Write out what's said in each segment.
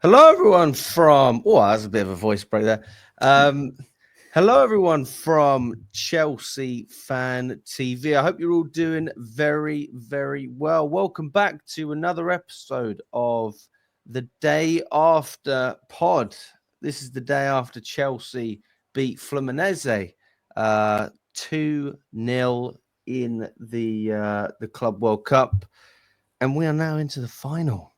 Hello, everyone from... Oh, that's a bit of a voice break there. Hello, everyone from Chelsea Fan TV. I hope you're all doing very, very well. Welcome back to another episode of the Day After Pod. This is the day after Chelsea beat Fluminense 2-0 in the Club World Cup. And we are now into the final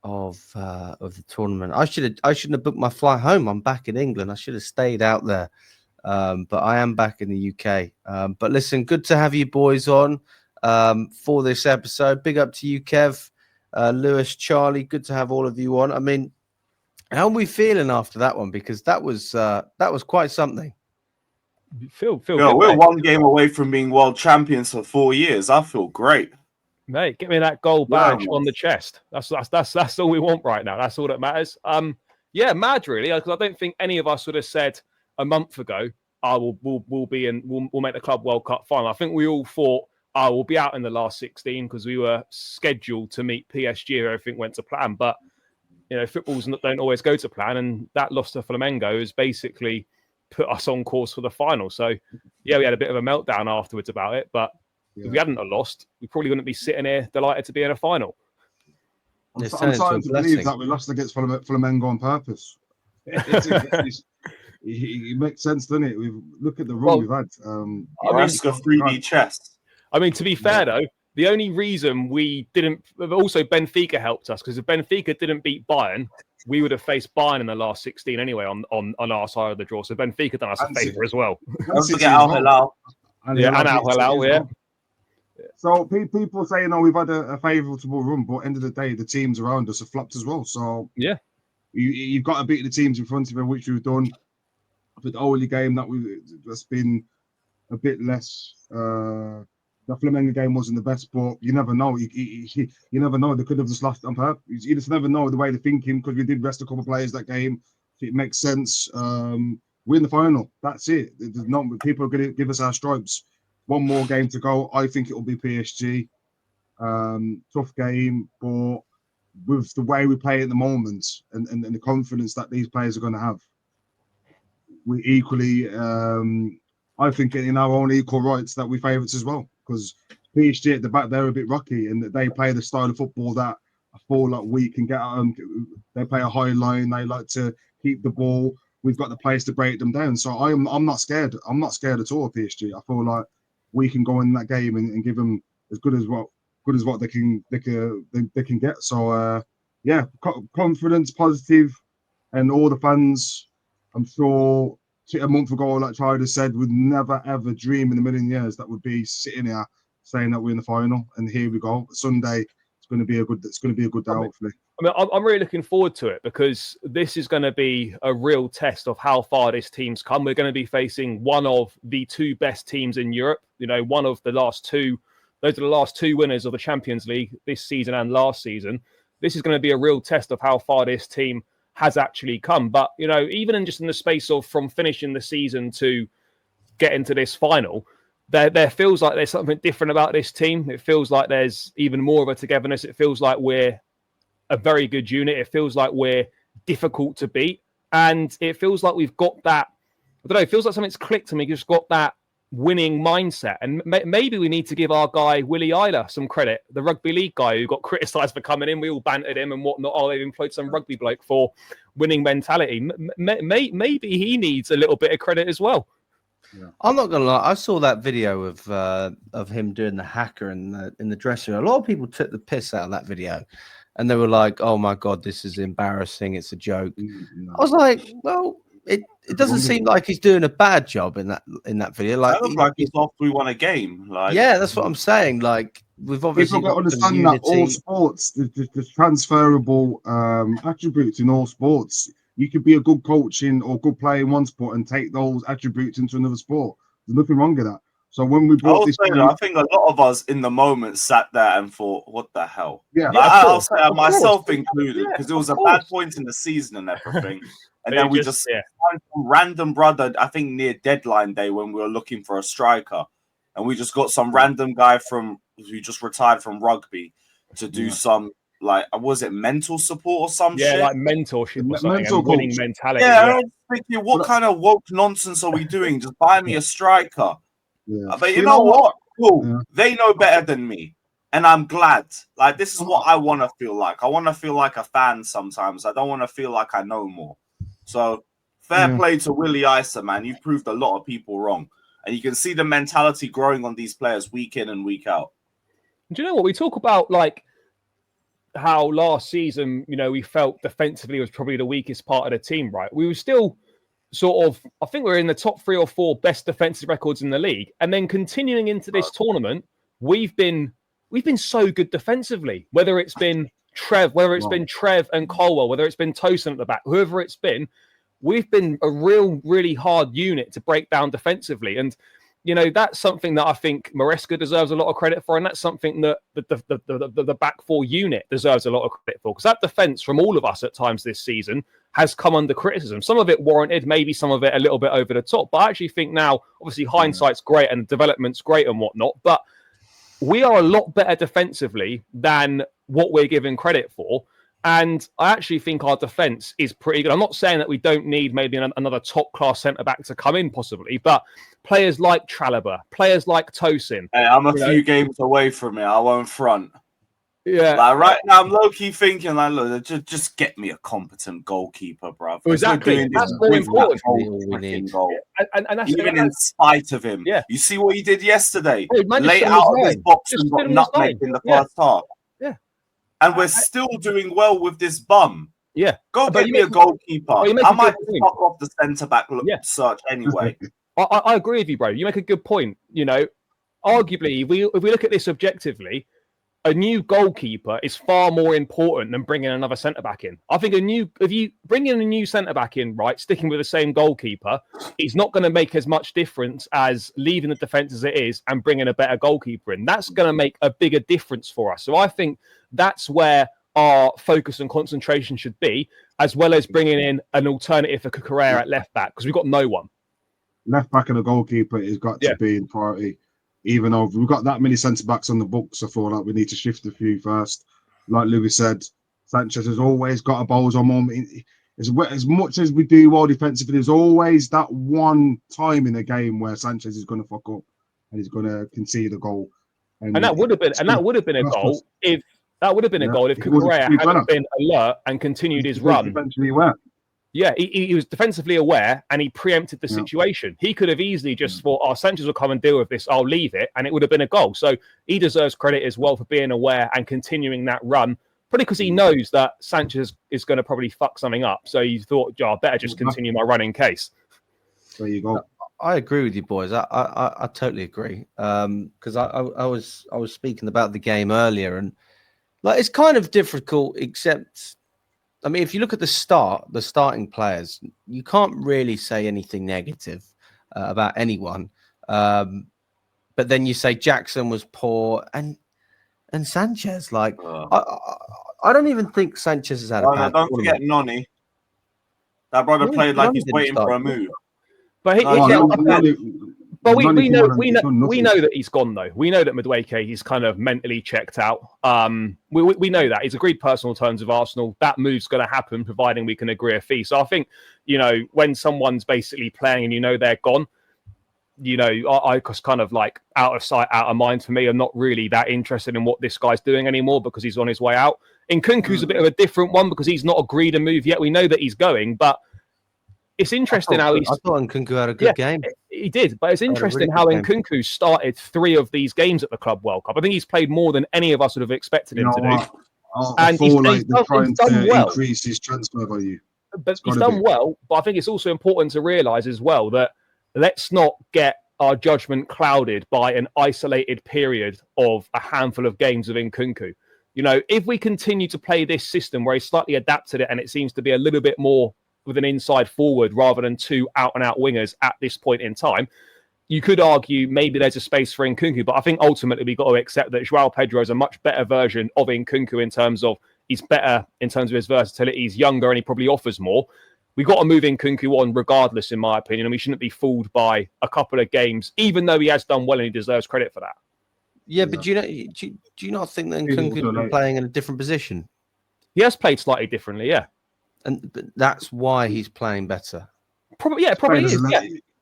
of the tournament. I shouldn't have booked my flight home. I'm back in England. I should have stayed out there, but I am back in the UK. But listen, good to have you boys on for this episode. Big up to you, Kev, Lewis, Charlie. Good to have all of you on. I mean, how are we feeling after that one? Because that was quite something. Feel Yo, good, we're mate. one game away from being world champions for 4 years. I feel great. Mate, get me that gold badge on the chest. That's all we want right now. That's all that matters. Yeah, mad really, because I don't think any of us would have said a month ago, we'll make the Club World Cup final. I think we all thought, we'll be out in the last 16 because we were scheduled to meet PSG if everything went to plan. But you know, footballs don't always go to plan, and that loss to Flamengo has basically put us on course for the final. So yeah, we had a bit of a meltdown afterwards about it, but if we hadn't have lost, we probably wouldn't be sitting here delighted to be in a final. I'm starting to believe that we lost against Flamengo on purpose. It makes sense, doesn't it? Look at the run we've had. Oscar 3D chess. I mean, to be fair though, the only reason we didn't, also Benfica helped us, because if Benfica didn't beat Bayern, we would have faced Bayern in the last 16 anyway on our side of the draw. So Benfica done us a favour as well. Don't forget Al Hilal. And Al Hilal, yeah. So people say, we've had a favourable run, but at the end of the day, the teams around us have flopped as well. So yeah, you've got to beat the teams in front of you, which we've done. But the only game that's been a bit less. The Flamengo game wasn't the best, but you never know. You never know. They could have just lost on purpose. You just never know the way they're thinking, because we did rest a couple of players that game. It makes sense. We're in the final. That's it. There's not people are going to give us our stripes. One more game to go. I think it will be PSG. Tough game, but with the way we play at the moment and the confidence that these players are going to have, we equally, I think, in our own equal rights, that we favourites as well. Because PSG at the back, they're a bit rocky, and they play the style of football that I feel like we can get at them. They play a high line. They like to keep the ball. We've got the place to break them down. So I'm not scared. I'm not scared at all of PSG. I feel like we can go in that game and give them as good as what they can get. So yeah, confidence, positive, and all the fans. I'm sure a month ago, like Charlie said, would never ever dream in a million years that would be sitting here saying that we're in the final. And here we go. Sunday, it's going to be a good day, hopefully. I mean, I'm really looking forward to it, because this is going to be a real test of how far this team's come. We're going to be facing one of the two best teams in Europe. You know, one of the last two. Those are the last two winners of the Champions League this season and last season. This is going to be a real test of how far this team has actually come. But, you know, even in the space of from finishing the season to get into this final, there feels like there's something different about this team. It feels like there's even more of a togetherness. It feels like we're a very good unit. It feels like we're difficult to beat. And it feels like we've got that, I don't know, it feels like something's clicked to me. We've just got that winning mindset. And maybe we need to give our guy, Willie Isla, some credit. The rugby league guy who got criticised for coming in. We all bantered him and whatnot. Oh, they've employed some rugby bloke for winning mentality. Maybe he needs a little bit of credit as well. Yeah. I'm not gonna lie. I saw that video of him doing the hacker in the dressing room. A lot of people took the piss out of that video, and they were like, "Oh my god, this is embarrassing. It's a joke." No. I was like, "Well, it doesn't seem like he's doing a bad job in that video. Like, he's off. We won a game. Like, yeah, that's what I'm saying. Like, we've obviously got to understand that all sports, there's transferable attributes in all sports. You could be a good coach or good player in one sport and take those attributes into another sport. There's nothing wrong with that. So when we brought this, I think a lot of us in the moment sat there and thought, "What the hell?" Yeah, I'll say myself included, because it was a bad point in the season and everything. And then we just found some random brother, I think near deadline day, when we were looking for a striker, and we just got some random guy who just retired from rugby to do some like, was it mental support or some shit? Yeah, like mentorship or something, Mental and winning coach. mentality. Yeah, Yeah. I'm thinking, what kind of woke nonsense are we doing? Just buy me a striker. Yeah. But you know what? Cool. Yeah. They know better than me. And I'm glad. Like, this is what I want to feel like. I want to feel like a fan sometimes. I don't want to feel like I know more. So, fair play to Willie Isa, man. You've proved a lot of people wrong. And you can see the mentality growing on these players week in and week out. Do you know what? We talk about, like, how last season, you know, we felt defensively was probably the weakest part of the team, right? We were still sort of, I think we're in the top 3 or 4 best defensive records in the league. And then continuing into this tournament, we've been so good defensively, whether it's been Trev and Colwell, whether it's been Tosin at the back, whoever it's been, we've been a really hard unit to break down defensively. And, you know, that's something that I think Maresca deserves a lot of credit for. And that's something that the back 4 unit deserves a lot of credit for. Because that defense from all of us at times this season has come under criticism. Some of it warranted, maybe some of it a little bit over the top. But I actually think now, obviously, hindsight's great and development's great and whatnot. But we are a lot better defensively than what we're given credit for. And I actually think our defence is pretty good. I'm not saying that we don't need maybe another top-class centre-back to come in, possibly, but players like Chalobah, players like Tosin. Hey, I'm a few games away from it. I won't front. Yeah. Like, right now, I'm low-key thinking, like, look, just get me a competent goalkeeper, bro. Exactly. That's more important. And that's even in spite of him. Yeah. You see what he did yesterday? Hey, lay out of his box and got nutmeg in the first half. Yeah. And we're still doing well with this bum. Yeah. Go get me a goalkeeper. I might fuck off the centre-back search anyway. I agree with you, bro. You make a good point. You know, arguably, if we look at this objectively, a new goalkeeper is far more important than bringing another centre-back in. I think if you bring in a new centre-back in, right, sticking with the same goalkeeper, it's not going to make as much difference as leaving the defence as it is and bringing a better goalkeeper in. That's going to make a bigger difference for us. So I think that's where our focus and concentration should be, as well as bringing in an alternative for Cucurella at left-back, because we've got no one. Left-back and a goalkeeper has got to be in priority. Even though we've got that many centre-backs on the books, I feel like we need to shift a few first. Like Louis said, Sanchez has always got a balls on moment. As much as we do well defensively, there's always that one time in a game where Sanchez is going to fuck up and he's going to concede a goal. And that would have been a goal if Cucurella hadn't been alert and continued his run. Yeah, he was defensively aware and he preempted the situation. He could have easily just thought, Sanchez will come and deal with this, I'll leave it, and it would have been a goal. So he deserves credit as well for being aware and continuing that run, probably because he knows that Sanchez is going to probably fuck something up. So he thought, I better just continue my run in case. There you go. I agree with you, boys. I totally agree. Because I was speaking about the game earlier, and like it's kind of difficult, except I mean, if you look at the starting players, you can't really say anything negative about anyone. But then you say Jackson was poor and Sanchez. Like, I don't even think Sanchez has had a bad don't forget Noni. That brother played like he's waiting for a move. But we know that he's gone though. We know that Madueke he's kind of mentally checked out. We know that he's agreed personal terms with Arsenal. That move's going to happen, providing we can agree a fee. So I think when someone's basically playing and they're gone, I was kind of like out of sight, out of mind for me. I'm not really that interested in what this guy's doing anymore because he's on his way out. Nkunku's a bit of a different one because he's not agreed a move yet. We know that he's going, but it's interesting how I thought Nkunku had a good game. He did, but it's interesting how Nkunku started 3 of these games at the Club World Cup. I think he's played more than any of us would have expected him to do. I feel like they're trying to increase his transfer value. But he's done well. But I think it's also important to realise as well that let's not get our judgment clouded by an isolated period of a handful of games of Nkunku. If we continue to play this system where he's slightly adapted it and it seems to be a little bit more with an inside forward rather than 2 out-and-out wingers at this point in time, you could argue maybe there's a space for Nkunku, but I think ultimately we've got to accept that João Pedro is a much better version of Nkunku in terms of he's better in terms of his versatility, he's younger and he probably offers more. We've got to move Nkunku on regardless, in my opinion, and we shouldn't be fooled by a couple of games, even though he has done well and he deserves credit for that. Yeah, but do you not think that Nkunku's been playing in a different position? He has played slightly differently, yeah. But that's why he's playing better. Probably is.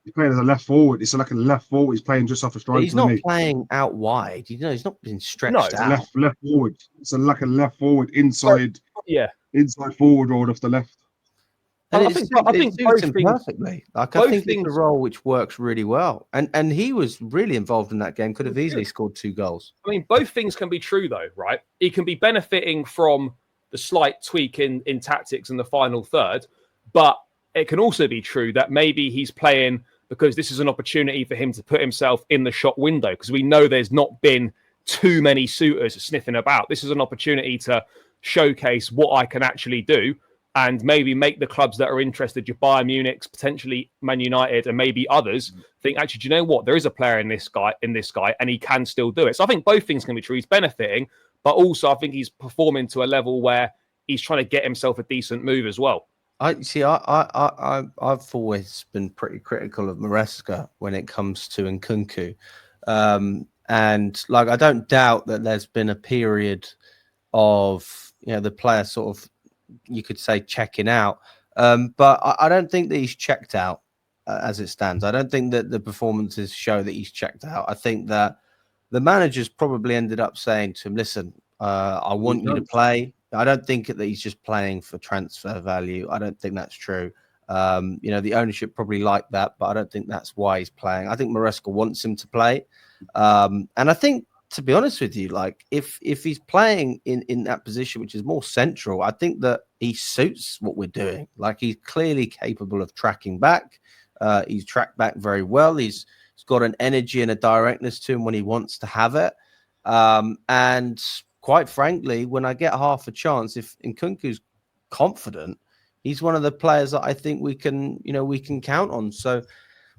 He's playing as a left forward. It's like a left forward. He's playing just off a striker. He's not playing out wide. He's not being stretched out. Left forward. It's like a left forward inside. Inside forward or off the left. And I think suits him perfectly. Like I think it's a role which works really well. And he was really involved in that game. Could have easily scored 2 goals. I mean, both things can be true though, right? He can be benefiting from the slight tweak in tactics in the final third, but it can also be true that maybe he's playing because this is an opportunity for him to put himself in the shop window, because we know there's not been too many suitors sniffing about. This is an opportunity to showcase what I can actually do and maybe make the clubs that are interested, your Bayern Munich, potentially Man United, and maybe others, think, actually, do you know what? There is a player in this guy, and he can still do it. So I think both things can be true. He's benefiting, but also I think he's performing to a level where he's trying to get himself a decent move as well. I've always been pretty critical of Maresca when it comes to Nkunku, and like I don't doubt that there's been a period of the player sort of, you could say, checking out, but I don't think that he's checked out as it stands. I don't think that the performances show that he's checked out. I think that the managers probably ended up saying to him, "Listen, I want you to play." I don't think that he's just playing for transfer value. I don't think that's true. The ownership probably liked that, but I don't think that's why he's playing. I think Maresca wants him to play. And I think, to be honest with you, like if he's playing in that position, which is more central, I think that he suits what we're doing. Like he's clearly capable of tracking back. He's tracked back very well. He's got an energy and a directness to him when he wants to have it. And quite frankly, when I get half a chance, if Nkunku's confident, he's one of the players that I think we can count on. So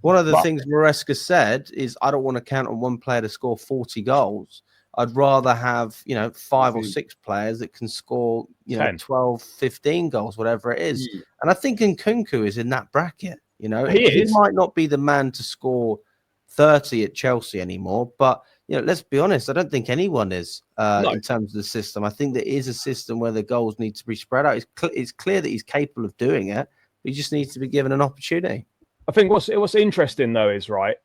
one of the things Maresca said is, I don't want to count on one player to score 40 goals. I'd rather have, 5 or 6 players that can score, 12, 15 goals, whatever it is. And I think Nkunku is in that bracket. He might not be the man to score 30 at Chelsea anymore, but let's be honest, I don't think anyone is in terms of the system. I think there is a system where the goals need to be spread out. It's clear that he's capable of doing it. He just needs to be given an opportunity. I think what's interesting though is like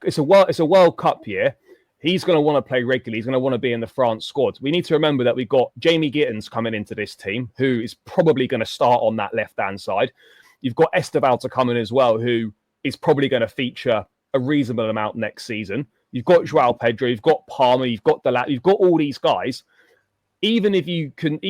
it's a World Cup year. He's going to want to play regularly. He's going to want to be in the France squad. We need to remember that we've got Jamie Gittins coming into this team, who is probably going to start on that left-hand side. You've got Esteval to come in as well, who is probably going to feature a reasonable amount next season. You've got Joao Pedro, you've got Palmer, you've got Delat, you've got all these guys. Even if you could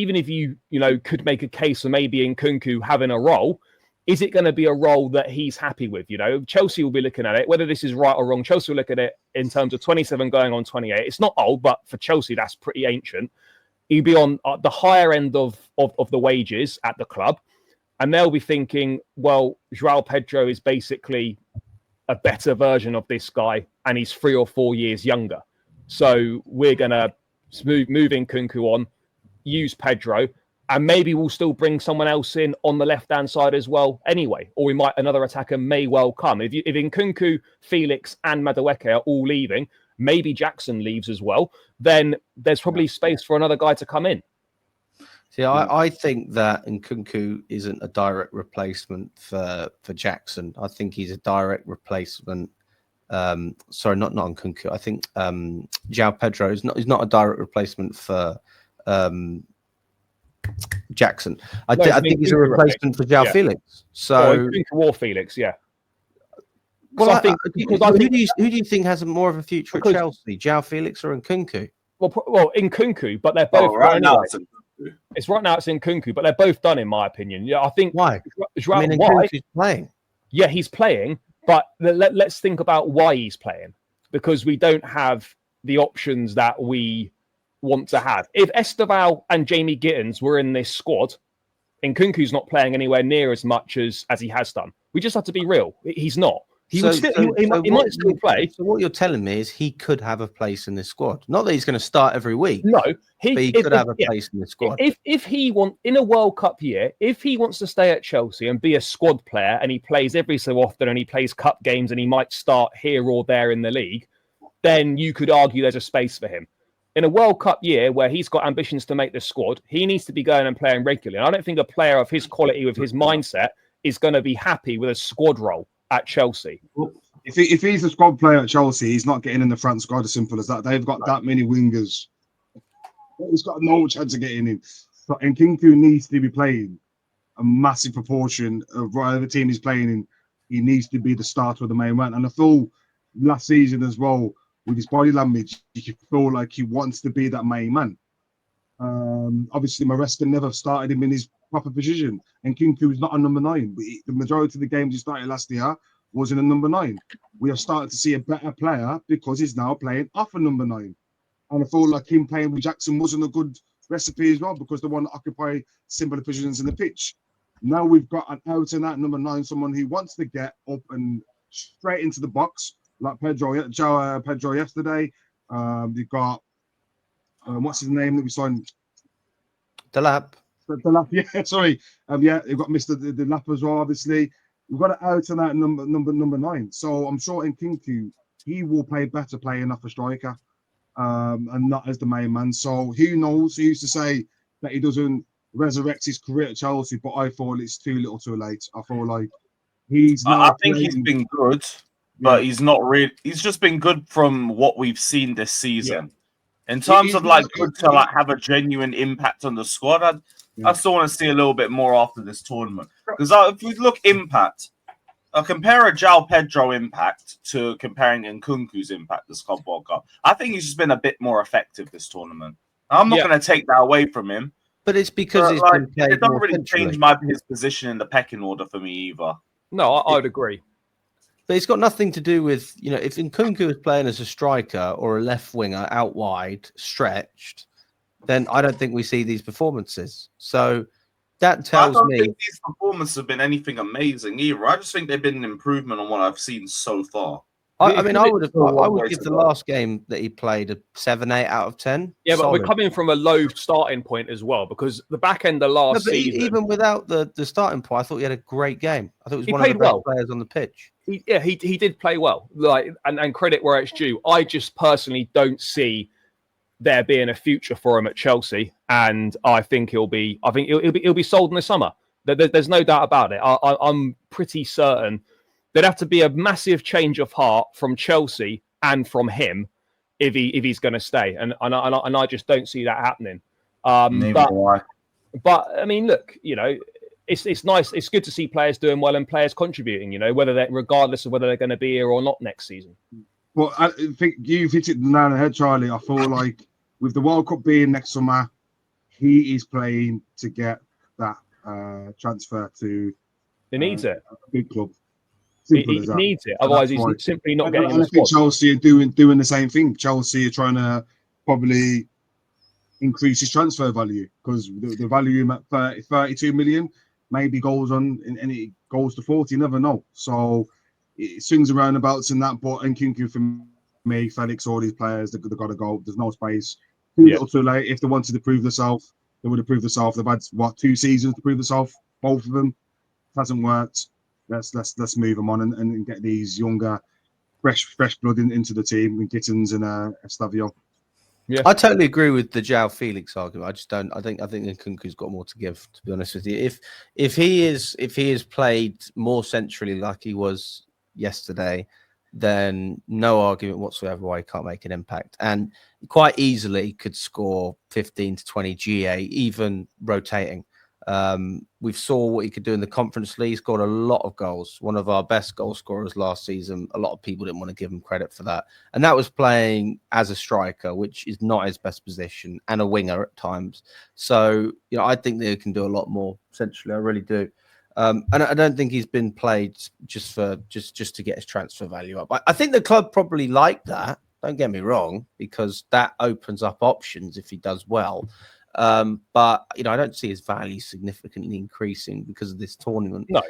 make a case for maybe Nkunku having a role, is it going to be a role that he's happy with? Chelsea will be looking at it, whether this is right or wrong. Chelsea will look at it in terms of 27 going on 28. It's not old, but for Chelsea, that's pretty ancient. He'll be on the higher end of the wages at the club. And they'll be thinking, well, Joao Pedro is basically a better version of this guy, and he's 3 or 4 years younger. So we're going to move Nkunku on, use Pedro, and maybe we'll still bring someone else in on the left-hand side as well anyway. Or another attacker may well come. If Nkunku, Felix, and Madueke are all leaving, maybe Jackson leaves as well, then there's probably space for another guy to come in. See, I think that Nkunku isn't a direct replacement for Jackson. I think he's a direct replacement. Sorry, not Nkunku. I think Joao Pedro is not a direct replacement for Jackson. I think he's a replacement for Joao Felix. So or Felix, yeah. Well, so who do you think has more of a future at Chelsea, Joao Felix or Nkunku? Well, Nkunku, but they're both right now. It's Nkunku, but they're both done, in my opinion. Yeah, I think. Why? Nkunku's playing. Yeah, he's playing, but let's think about why he's playing, because we don't have the options that we want to have. If Esteval and Jamie Gittins were in this squad, Nkunku's not playing anywhere near as much as he has done. We just have to be real. He's not. He might still play. So what you're telling me is he could have a place in this squad. Not that he's going to start every week. No, but he could have a place in the squad. If he in a World Cup year, if he wants to stay at Chelsea and be a squad player, and he plays every so often, and he plays cup games, and he might start here or there in the league, then you could argue there's a space for him. In a World Cup year where he's got ambitions to make the squad, he needs to be going and playing regularly. And I don't think a player of his quality with his mindset is going to be happy with a squad role at Chelsea. Well, if he's a squad player at Chelsea, he's not getting in the France squad. As simple as that. They've got that many wingers. He's got no chance of getting in. So, and Nkunku needs to be playing a massive proportion of whatever team he's playing in. He needs to be the starter of the main man. And I feel last season as well, with his body language, you can feel like he wants to be that main man. Obviously, Maresca never started him in his proper position, and Nkunku is not a number 9. But the majority of the games he started last year was in a number 9. We are starting to see a better player because he's now playing off a number 9. And I feel like him playing with Jackson wasn't a good recipe as well, because they want to occupy similar positions in the pitch. Now we've got an out-and-out number 9, someone who wants to get up and straight into the box, like Pedro yesterday. You've got what's his name that we signed? Delap. Delap, yeah, sorry. Yeah, you've got Mr. Delap as well, obviously. We've got an out-and-out number 9. So I'm sure in Nkunku, he will play better playing off a striker, and not as the main man. So who knows? He used to say that he doesn't resurrect his career at Chelsea, but I thought it's too little too late. I feel like he's now I think he's been good, but he's not really. He's just been good from what we've seen this season. Yeah. In terms of like good to like have a genuine impact on the squad, I still want to see a little bit more after this tournament. Because if you look impact, compare a João Pedro impact to comparing Nkunku's impact this Club World Cup. I think he's just been a bit more effective this tournament. I'm not going to take that away from him. But it's because he's been played. It doesn't really change his position in the pecking order for me either. No, I would agree. But it's got nothing to do with, if Nkunku is playing as a striker or a left winger out wide, stretched, then I don't think we see these performances. So that tells me... I don't think these performances have been anything amazing either. I just think they've been an improvement on what I've seen so far. I would give the last game that he played a 7-8 out of 10. Yeah, but we're coming from a low starting point as well, because the back end of last season... Even without the starting point, I thought he had a great game. I thought he was one of the best players on the pitch. He did play well, and credit where it's due. I just personally don't see there being a future for him at Chelsea, and I think he'll be sold in the summer. There's no doubt about it. I'm pretty certain there'd have to be a massive change of heart from Chelsea and from him if he's going to stay, and I just don't see that happening. But I mean, look, it's nice. It's good to see players doing well and players contributing. Regardless of whether they're going to be here or not next season. Well, I think you've hit it down the head, Charlie. I feel like with the World Cup being next summer, he is playing to get that transfer to. He needs it. A big club. He needs it. Otherwise, he's simply not getting in the squad. Chelsea are doing the same thing. Chelsea are trying to probably increase his transfer value, because the value him at 32 million maybe goes on and it goes to 40. You never know. So it swings around abouts in that. But Nkunku, for me, Felix, all these players, they've got to go. There's no space. Too little too late. If they wanted to prove themselves, they would have proved themselves. They've had 2 seasons to prove themselves, both of them. It hasn't worked. Let's move them on and get these younger, fresh blood into the team, with Gittins and Estavio. Yeah, I totally agree with the João Felix argument. I just don't. I think Nkunku's got more to give. To be honest with you, if he is played more centrally like he was yesterday, then no argument whatsoever why he can't make an impact, and quite easily could score 15 to 20 GA, even rotating. We saw what he could do in the Conference League. He scored a lot of goals. One of our best goal scorers last season. A lot of people didn't want to give him credit for that. And that was playing as a striker, which is not his best position, and a winger at times. So, I think that he can do a lot more centrally. I really do. And I don't think he's been played just to get his transfer value up. I think the club probably liked that. Don't get me wrong, because that opens up options if he does well. But I don't see his value significantly increasing because of this tournament. No.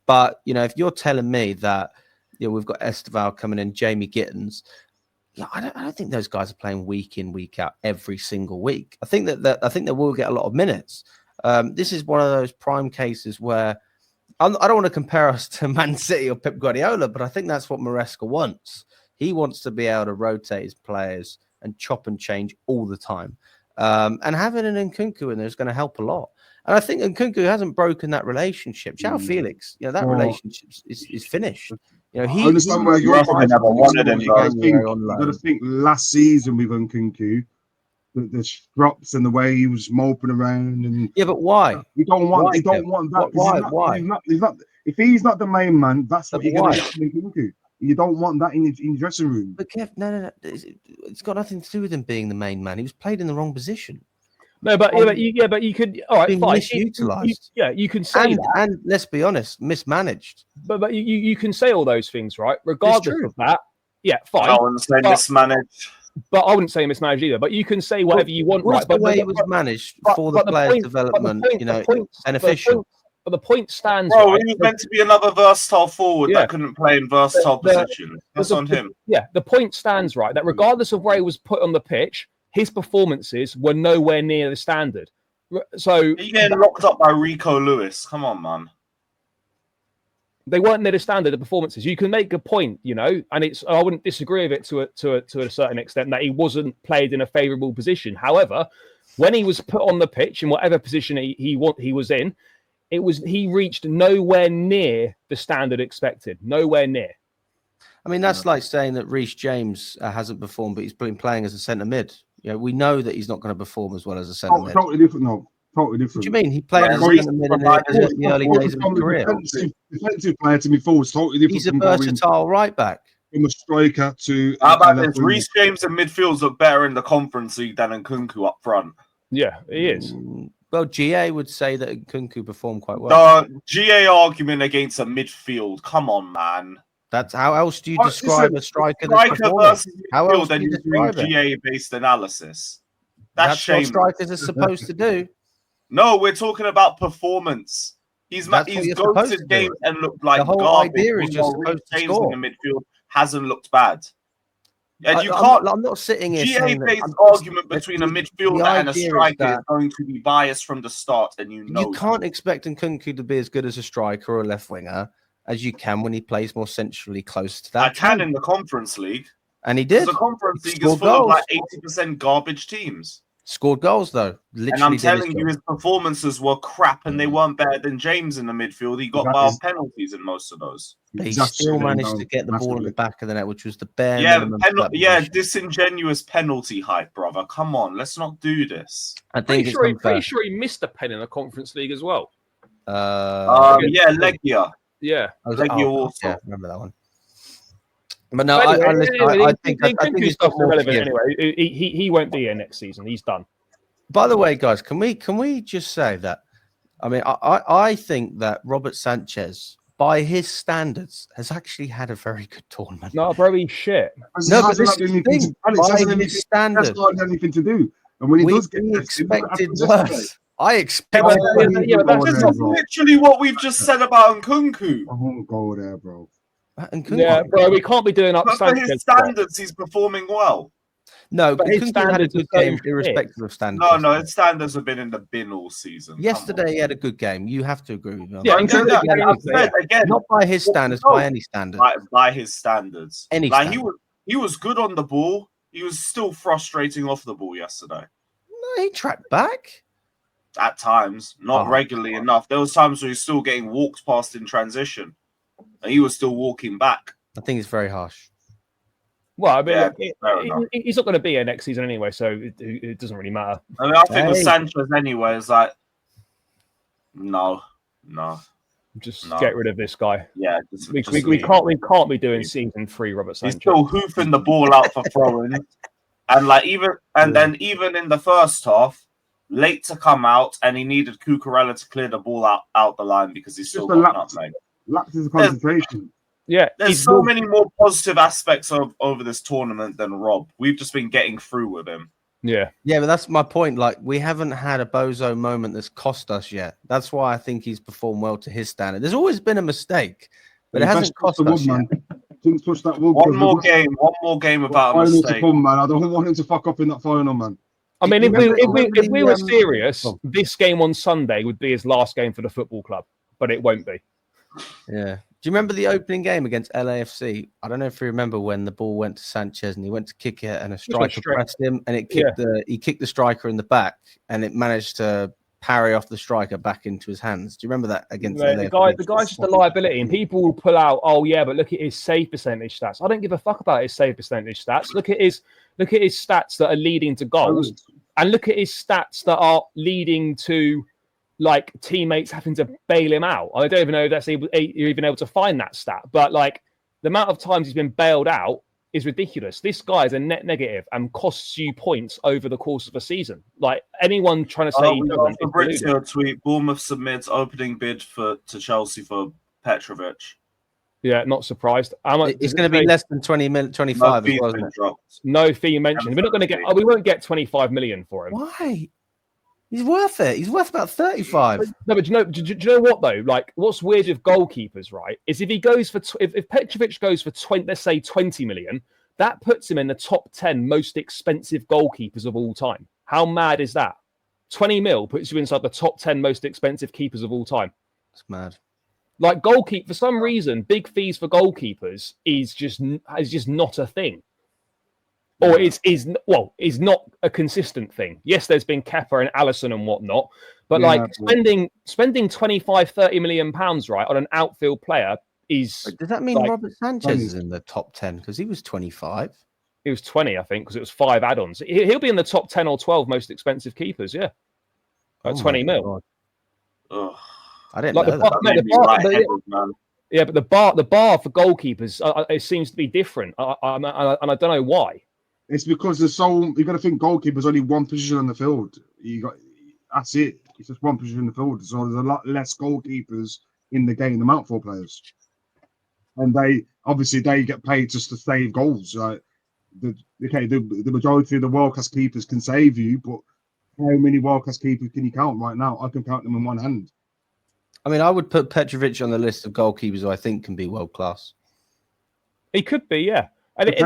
But if you're telling me that we've got Esteval coming in, Jamie Gittins, I don't think those guys are playing week in, week out every single week. I think they will get a lot of minutes. This is one of those prime cases where I don't want to compare us to Man City or Pep Guardiola, but I think that's what Maresca wants. He wants to be able to rotate his players and chop and change all the time. And having an Nkunku in there is going to help a lot. And I think Nkunku hasn't broken that relationship. João Felix, that relationship is finished. I understand where you're never wanted him. You got to think last season with Nkunku, the drops and the way he was moping around, and but why? You don't want that. Why? He's not. If he's not the main man, that's what you're going to get from Nkunku. You don't want that in your dressing room. But Kev, no. It's got nothing to do with him being the main man. He was played in the wrong position. No, but you could. All right, being fine. Misutilized. You can say that. And let's be honest, mismanaged. But you can say all those things, right? Regardless of that, fine. I wouldn't say mismanaged. But I wouldn't say mismanaged either. But you can say whatever you want, right? But the way it was managed for the players' development, beneficial. But the point stands. Bro, he was meant to be another versatile forward that couldn't play in versatile positions. That's on him. Yeah, the point stands, right? That regardless of where he was put on the pitch, his performances were nowhere near the standard. So he getting locked up by Rico Lewis. Come on, man. They weren't near the standard of performances. You can make a point, and I wouldn't disagree with it to a certain extent that he wasn't played in a favourable position. However, when he was put on the pitch in whatever position he was in, he reached nowhere near the standard expected. Nowhere near. I mean, that's like saying that Reece James hasn't performed, but he's been playing as a centre mid. We know that he's not going to perform as well as a centre mid. Totally different. No, totally different. What do you mean? He played as a centre mid in the early days of his career. Defensive player to me forward, totally different. He's a versatile right back. From a striker to. How about this? Reece James and midfields look better in the Conference League than Nkunku up front. Yeah, he is. Well, GA would say that Nkunku performed quite well. The GA argument against a midfield. Come on, man. That's how else do you describe a striker? Versus how midfield, else do you describe it? GA-based analysis. That's what strikers are supposed to do. No, we're talking about performance. He's go to his game and looked like the whole garbage. idea is just supposed to score. In the midfield hasn't looked bad. And I'm not sitting here. GA-based argument between a midfielder and a striker is going to be biased from the start, and you can't expect Nkunku to be as good as a striker or a left winger as you can when he plays more centrally close to that. I can in the Conference League, and he did. The Conference League is full of like 80% garbage teams. Scored goals though. Literally, and I'm telling you, his performances were crap, and they weren't better than James in the midfield. He got wild penalties in most of those. But he still managed to get the ball in the back of the net, which was the bare minimum. Disingenuous penalty hype, brother. Come on, let's not do this. I think pretty sure he missed a pen in the Conference League as well. Legia. Yeah, Legia also. Yeah, remember that one. But no, I think he's got more relevant anyway. He won't be here next season. He's done. By the way, guys, can we just say that? I mean, I think that Robert Sanchez, by his standards, has actually had a very good tournament. No, bro, he's shit. No, but this is the thing. By his standards, that's not anything to do. And when he does get expected worse. I expect. That's literally what we've just said about Nkunku. I won't go there, bro. Yeah, bro, we can't be doing up. But for his standards, he's performing well. No, but his standards had a good game, irrespective of standards. No, his standards have been in the bin all season. Yesterday, he had a good game. You have to agree with me. Yeah, again, not by his standards, by any standard. By his standards, standard. He was good on the ball. He was still frustrating off the ball yesterday. No, he tracked back. At times, not regularly enough. There was times where he was still getting walked past in transition, and he was still walking back. I think it's very harsh. Well, I mean, he's not going to be here next season anyway, so it doesn't really matter. I mean, I think with Sanchez anyway, it's like, no. Just get rid of this guy. Yeah, we can't be doing season 3, Robert Sanchez. He's still hoofing the ball out for throwing, and then even in the first half, late to come out, and he needed Cucurella to clear the ball out the line because he's still got nutmeg. Lapses of concentration. There's so many more positive aspects over this tournament than Rob. We've just been getting through with him. Yeah, but that's my point. Like, we haven't had a bozo moment that's cost us yet. That's why I think he's performed well to his standard. There's always been a mistake, but it hasn't cost us yet. Didn't touch that wood. One more game about a mistake. Man. I don't want him to fuck up in that final, man. I mean, if we were serious, this game on Sunday would be his last game for the football club, but it won't be. Yeah. Do you remember the opening game against LAFC? I don't know if you remember when the ball went to Sanchez and he went to kick it and a striker pressed him and it kicked he kicked the striker in the back and it managed to parry off the striker back into his hands. Do you remember that against LAFC? The guy's just a liability, and people will pull out, oh yeah, but look at his save percentage stats. I don't give a fuck about his save percentage stats. Look at his stats that are leading to goals, and look at his stats that are leading to like teammates having to bail him out. I don't even know if you're even able to find that stat, but like the amount of times he's been bailed out is ridiculous. This guy is a net negative and costs you points over the course of a season. Like anyone trying to say, Fabrizio tweet: Bournemouth submits opening bid to Chelsea for Petrovic. Yeah, not surprised. It's going to be less than 25 as well, isn't it? No fee mentioned. We're not going to get. We won't get 25 million for him. Why? He's worth it. He's worth about 35. No, but do you know what though? Like, what's weird with goalkeepers, right? Is if he goes for if Petrovic goes for 20, let's say 20 million, that puts him in the top 10 most expensive goalkeepers of all time. How mad is that? 20 mil puts you inside the top 10 most expensive keepers of all time. It's mad. Like goalkeeper, for some reason, big fees for goalkeepers is just not a thing. Or is not a consistent thing. Yes, there's been Kepa and Alisson and whatnot, but spending 25, 30 million pounds right on an outfield player is. Does that mean Robert Sanchez is in the top 10 because he was 25? He was 20, I think, because it was 5 add-ons. He'll be in the top 10 or 12 most expensive keepers. Yeah, at 20 mil. I didn't know that. Yeah, but the bar for goalkeepers it seems to be different, and I don't know why. It's because you got to think goalkeeper's only one position on the field. That's it. It's just one position in the field. So there's a lot less goalkeepers in the game than outfield players, and they get paid just to save goals. Like the majority of the world class keepers can save you, but how many world class keepers can you count right now? I can count them in one hand. I mean, I would put Petrovic on the list of goalkeepers who I think can be world class. He could be, yeah. I think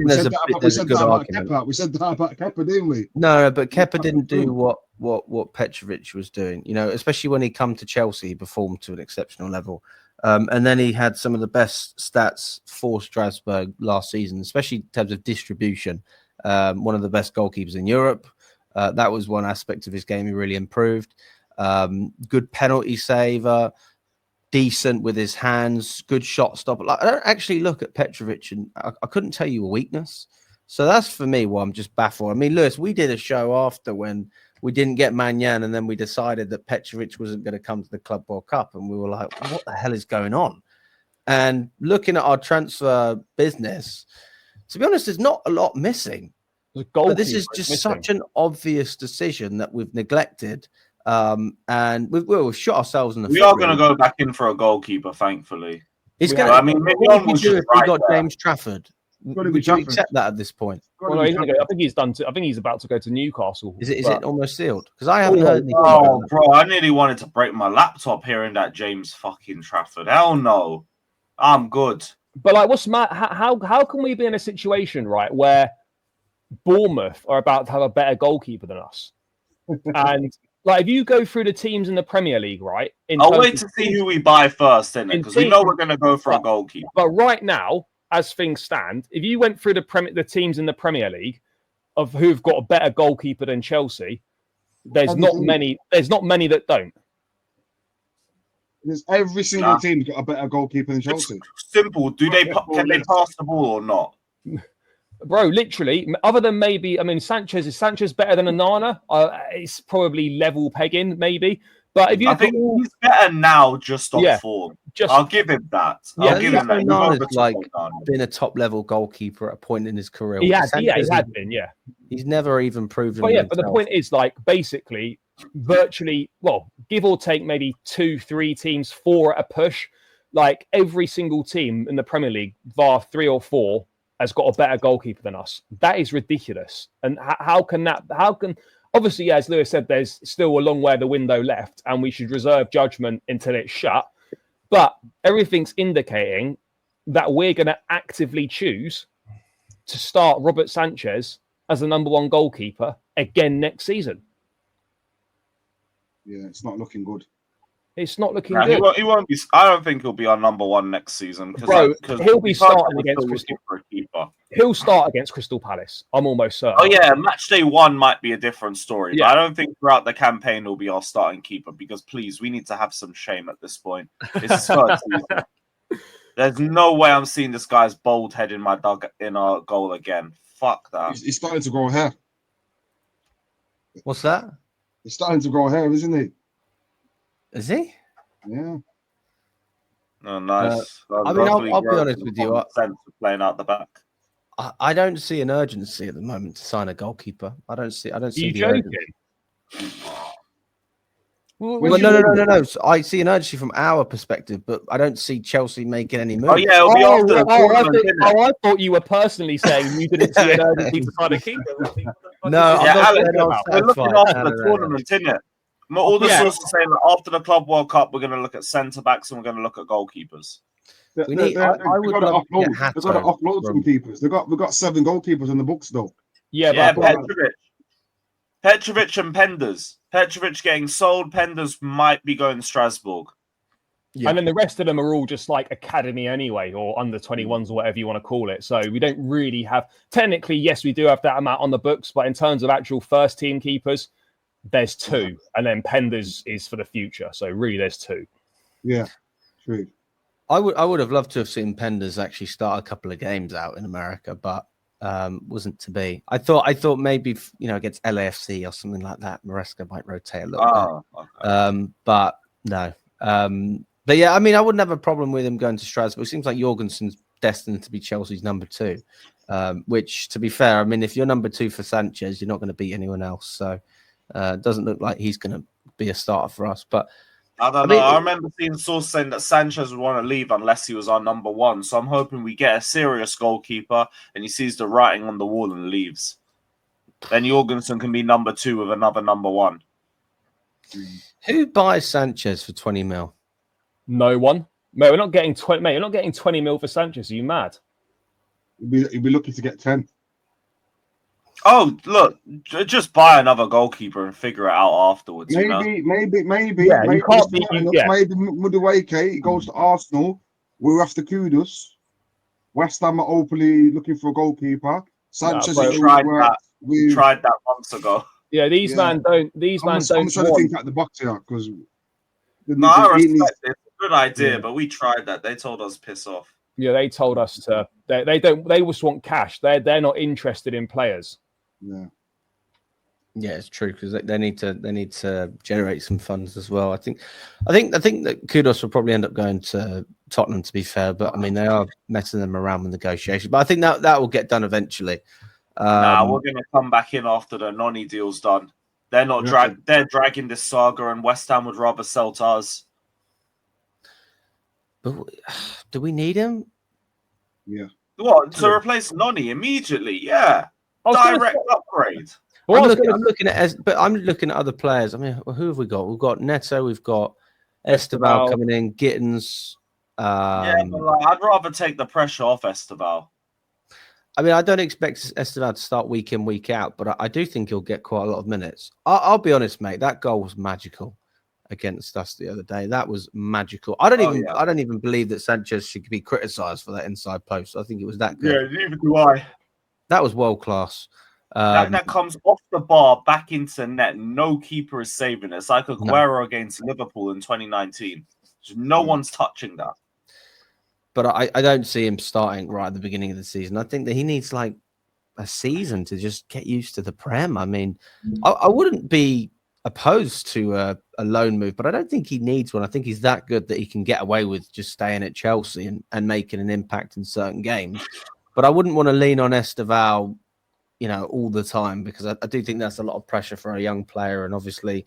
there's a good argument. We said that about Kepa, didn't we? No, but Kepa didn't do what Petrovic was doing. You know, especially when he come to Chelsea, he performed to an exceptional level. And then he had some of the best stats for Strasbourg last season, especially in terms of distribution. One of the best goalkeepers in Europe. That was one aspect of his game he really improved. Good penalty saver. Decent with his hands, good shot stopper. Like, I don't actually look at Petrovic and I couldn't tell you a weakness. So that's for me why I'm just baffled. I mean, Lewis, we did a show after when we didn't get Magnan and then we decided that Petrovic wasn't going to come to the Club World Cup. And we were like, what the hell is going on? And looking at our transfer business, to be honest, there's not a lot missing. But this is just such an obvious decision that we've neglected. And we've shot ourselves in the foot. We are going to go back in for a goalkeeper, thankfully. It's going. I mean, what would you do if we got James Trafford? Would you accept that at this point? Well, I think he's done. I think he's about to go to Newcastle. Is it almost sealed? Because I haven't heard anything. Oh, bro, I nearly wanted to break my laptop hearing that James fucking Trafford. Hell no, I'm good. But like, what's mad? How can we be in a situation right where Bournemouth are about to have a better goalkeeper than us? And like, if you go through the teams in the Premier League, right? I'll wait to see who we buy first, then, because we know we're going to go for a goalkeeper. But right now, as things stand, if you went through the teams in the Premier League of who've got a better goalkeeper than Chelsea, there's not many that don't. There's every single team's got a better goalkeeper than Chelsea. It's simple. Can they pass the ball or not? Bro, literally, other than maybe, I mean, is Sanchez better than Onana? It's probably level pegging, maybe. But if you think he's better now just on form. I'll give him that. I'll give him that. Onana's like been a top level goalkeeper at a point in his career. He had been. He's never even proven. But the point is, like, basically, virtually, well, give or take maybe 2-3 teams, 4 at a push. Like every single team in the Premier League, bar 3 or 4, has got a better goalkeeper than us. That is ridiculous. And how can obviously, as Lewis said, there's still a long way of the window left and we should reserve judgment until it's shut. But everything's indicating that we're going to actively choose to start Robert Sanchez as the number 1 goalkeeper again next season. Yeah, it's not looking good. It's not looking No, good. he won't be. I don't think he'll be our number one next season. Bro, he'll be starting against Crystal. He'll start against Crystal Palace. I'm almost certain. Oh yeah, match day 1 might be a different story. Yeah. But I don't think throughout the campaign he'll be our starting keeper because please, we need to have some shame at this point. It's his third season. There's no way I'm seeing this guy's bald head in our goal again. Fuck that. He's starting to grow hair. What's that? He's starting to grow hair, isn't he? Is he? Yeah. Oh, nice. I mean, I'll be honest with you. Sense of playing out the back. I don't see an urgency at the moment to sign a goalkeeper. I don't see. Are the you joking? urgency. Well, no. So I see an urgency from our perspective, but I don't see Chelsea making any moves. Oh yeah, it'll be after the tournament, I thought you were personally saying you didn't see an urgency to sign a keeper. No, yeah, I'm Alex, not we're looking after the tournament, innit? All the sources are saying that after the Club World Cup, we're going to look at centre backs and we're going to look at goalkeepers. I would love to get They've got to offload some keepers. We've got 7 goalkeepers on the books though. Yeah, but Petrovic and Penders. Petrovic getting sold. Penders might be going to Strasbourg. Yeah. And then the rest of them are all just like academy anyway, or under 21s or whatever you want to call it. So we don't really have, technically, yes, we do have that amount on the books, but in terms of actual first team keepers, there's 2. And then Penders is for the future. So really there's 2. Yeah, true. I would have loved to have seen Penders actually start a couple of games out in America, but wasn't to be. I thought maybe against LAFC or something like that, Maresca might rotate a little bit. Okay. But no. But yeah, I mean, I wouldn't have a problem with him going to Strasbourg. It seems like Jorgensen's destined to be Chelsea's number 2, which, to be fair, I mean, if you're number 2 for Sanchez, you're not going to beat anyone else. So it doesn't look like he's going to be a starter for us. But I don't know. I remember seeing sources saying that Sanchez would want to leave unless he was our number 1. So I'm hoping we get a serious goalkeeper and he sees the writing on the wall and leaves. Then Jorgensen can be number 2 with another number 1. Who buys Sanchez for 20 mil? No one. Mate, we're not getting 20. Mate, you're not getting 20 mil for Sanchez. Are you mad? You'd be lucky to get 10. Oh, look, just buy another goalkeeper and figure it out afterwards. Maybe. Yeah, maybe you can't be. Maybe Muduwake, he goes to Arsenal. We're after Kudus. West Ham are openly looking for a goalkeeper. Sanchez tried that months ago. Yeah, these man don't. I'm trying to think out the box here because. I respect it. It's a good idea, but we tried that. They told us piss off. Yeah, they told us to. They don't. They just want cash. They're not interested in players. Yeah, it's true because they need to generate some funds as well. I think that Kudus will probably end up going to Tottenham, to be fair, but I mean they are messing them around with negotiation. But I think that will get done eventually. We're going to come back in after the Noni deal's done. They're not they're dragging this saga, and West Ham would rather sell to us. But do we need him? Yeah. What, to replace Noni immediately? Yeah. Direct upgrade. Well, I'm looking at other players. I mean, who have we got? We've got Neto, we've got Esteval coming in, Gittins. Yeah, but I'd rather take the pressure off Esteval. I mean, I don't expect Esteval to start week in, week out, but I do think he'll get quite a lot of minutes. I'll be honest, mate. That goal was magical against us the other day. That was magical. I don't even believe that Sanchez should be criticised for that inside post. I think it was that good. Yeah, neither do I. That was world class. That comes off the bar back into net. No keeper is saving it. It's like Aguero against Liverpool in 2019. No one's touching that. But I don't see him starting right at the beginning of the season. I think that he needs like a season to just get used to the Prem. I mean, I wouldn't be opposed to a loan move, but I don't think he needs one. I think he's that good that he can get away with just staying at Chelsea and making an impact in certain games. But I wouldn't want to lean on Esteval, all the time, because I do think that's a lot of pressure for a young player. And obviously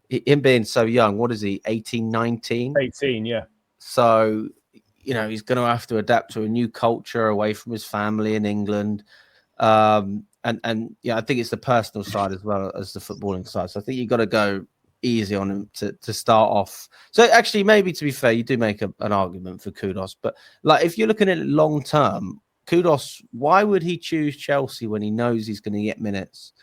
him being so young, what is he, 18, 19? 18, yeah. So, he's going to have to adapt to a new culture away from his family in England. And I think it's the personal side as well as the footballing side. So I think you've got to go easy on him to start off. So actually, maybe to be fair, you do make an argument for Kudus. But like, if you're looking at it long term, Kudus, why would he choose Chelsea when he knows he's going to get minutes?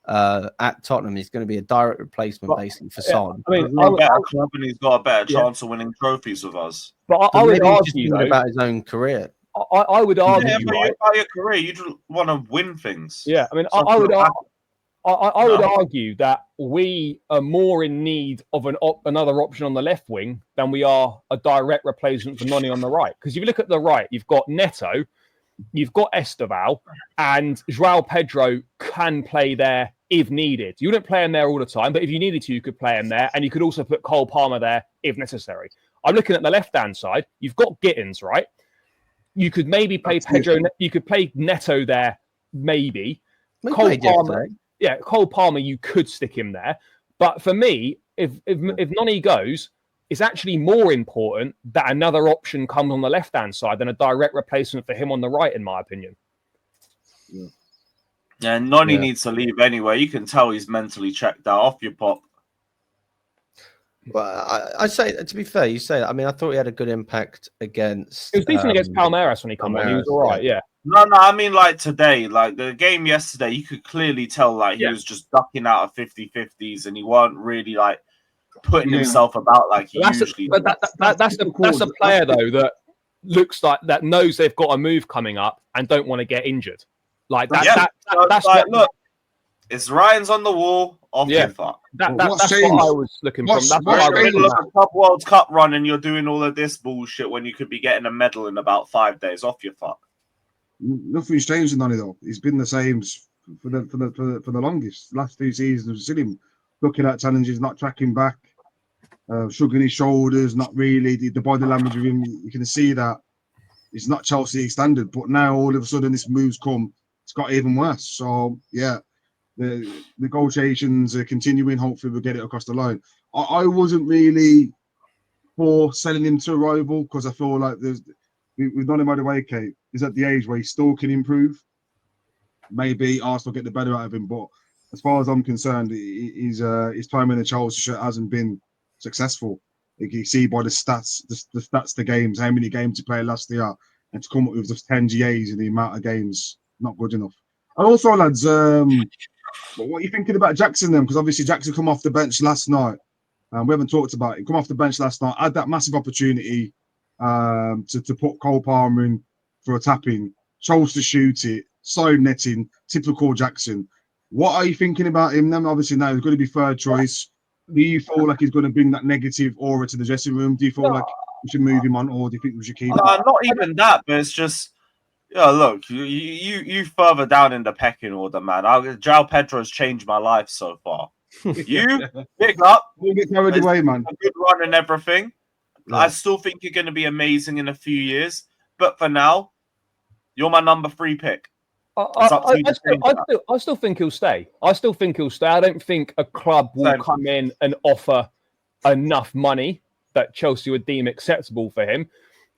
at Tottenham. He's going to be a direct replacement, basically, for Son. I mean, He's a better club and he's got a better chance of winning trophies with us. But I would argue about his own career. I would argue, about your career, you just want to win things. Yeah, I mean, I would argue that we are more in need of another option on the left wing than we are a direct replacement for Noni on the right. Because if you look at the right, you've got Neto, you've got Esteval, and João Pedro can play there if needed. You wouldn't play him there all the time, but if you needed to, you could play him there, and you could also put Cole Palmer there if necessary. I'm looking at the left-hand side. You've got Gittins, right? You could maybe play Pedro. You could play Neto there, maybe. Cole Palmer. Yeah, Cole Palmer, you could stick him there. But for me, if Noni goes, it's actually more important that another option comes on the left-hand side than a direct replacement for him on the right, in my opinion. Yeah, Noni needs to leave anyway. You can tell he's mentally checked out. Off your pop. Well, I say, to be fair, you say that. I mean, I thought he had a good impact against... He was decent against Palmeiras when he came on. He was all right, yeah. No, I mean, like today, like the game yesterday, you could clearly tell like he was just ducking out of 50-50s and he weren't really like putting himself about like he usually does. But that's a player though that looks like that knows they've got a move coming up and don't want to get injured. Like that's like, look, it's Ryan's on the wall. That's what I was looking for. That's what I was looking at. Club World Cup run and you're doing all of this bullshit when you could be getting a medal in about 5 days. Off your fuck. Nothing's changed in Noni though. He's been the same for the longest. Last 2 seasons, we've seen him looking at challenges, not tracking back, shrugging his shoulders, not really. The body language of him, you can see that it's not Chelsea standard. But now all of a sudden, this move's come. It's got even worse. So yeah, the negotiations are continuing. Hopefully, we'll get it across the line. I wasn't really for selling him to a rival because I feel like we've done him by the way, Kate. He's at the age where he still can improve. Maybe Arsenal get the better out of him, but as far as I'm concerned, his time in the Chelsea shirt hasn't been successful. You can see by the stats, the games, how many games he played last year, and to come up with just 10 GAs in the amount of games, not good enough. And also, lads, what are you thinking about Jackson then? Because obviously Jackson come off the bench last night. We haven't talked about it. Come off the bench last night, had that massive opportunity to put Cole Palmer in for a tap-in, chose to shoot it, side netting, typical Jackson. What are you thinking about him then? Obviously now he's going to be third choice. Do you feel like he's going to bring that negative aura to the dressing room? Do you feel like we should move him on, or do you think we should keep him? Not even that, but it's just, look, you further down in the pecking order, man. João Pedro's changed my life so far. You pick up, get carried away, man. A good run and everything. Yeah. I still think you're going to be amazing in a few years, but for now, you're my number 3 pick. I still think he'll stay. I don't think a club will come in and offer enough money that Chelsea would deem acceptable for him.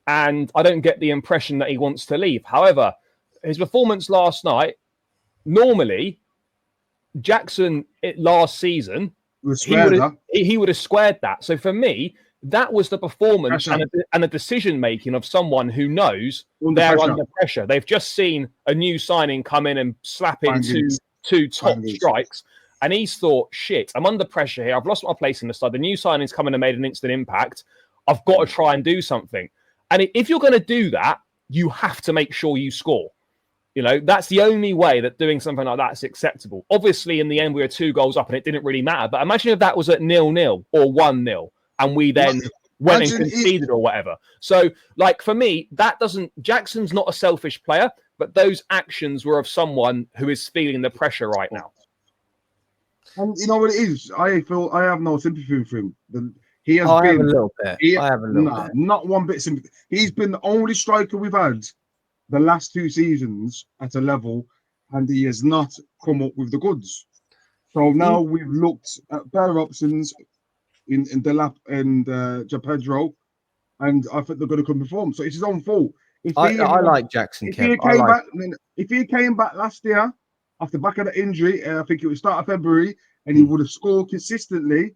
And I don't get the impression that he wants to leave. However, his performance last night, normally, Jackson last season, he would have squared that. So for me, that was the performance and the decision-making of someone who knows they're under pressure. They've just seen a new signing come in and slap in two top strikes. And he's thought, shit, I'm under pressure here. I've lost my place in the side. The new signing's come in and made an instant impact. I've got to try and do something. And if you're going to do that, you have to make sure you score. You know, that's the only way that doing something like that is acceptable. Obviously, in the end, we were 2 goals up and it didn't really matter. But imagine if that was at 0-0 or 1-0 and we then went and conceded or whatever. So, like, for me, Jackson's not a selfish player, but those actions were of someone who is feeling the pressure right now. And you know what it is? I have no sympathy for him. He has I have a little bit. I have a little bit. Not one bit sympathy. He's been the only striker we've had the last 2 seasons at a level, and he has not come up with the goods. So now we've looked at better options in Delap and Pedro, and I think they're going to come perform. So it's his own fault. I like Jackson. If he came back last year off the back of the injury, I think it was start of February, and he would have scored consistently,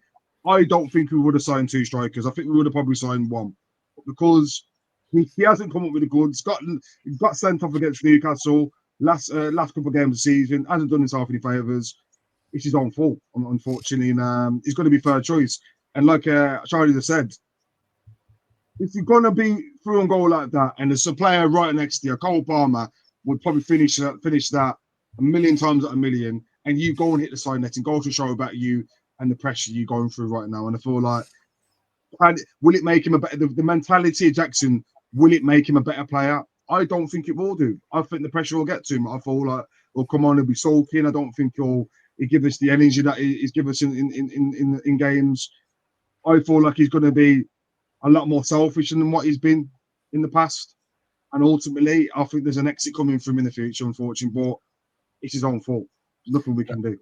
I don't think we would have signed 2 strikers. I think we would have probably signed 1. But because he hasn't come up with the goods, got sent off against Newcastle last couple of games of the season, hasn't done himself any favours. it's his own fault, unfortunately. And he's going to be third choice. And like Charlie just said, if you're going to be through and goal like that, and there's a player right next to you, Cole Palmer would probably finish that a million times out of a million, and you go and hit the side net and go to show about you and the pressure you're going through right now. And I feel like, will it make him a better? The mentality of Jackson, will it make him a better player? I don't think it will do. I think the pressure will get to him. I feel like, oh, come on, he'll be sulking. I don't think he'll give us the energy that he's given us in games. I feel like he's going to be a lot more selfish than what he's been in the past. And ultimately, I think there's an exit coming from him in the future, unfortunately, but it's his own fault. There's nothing we can do.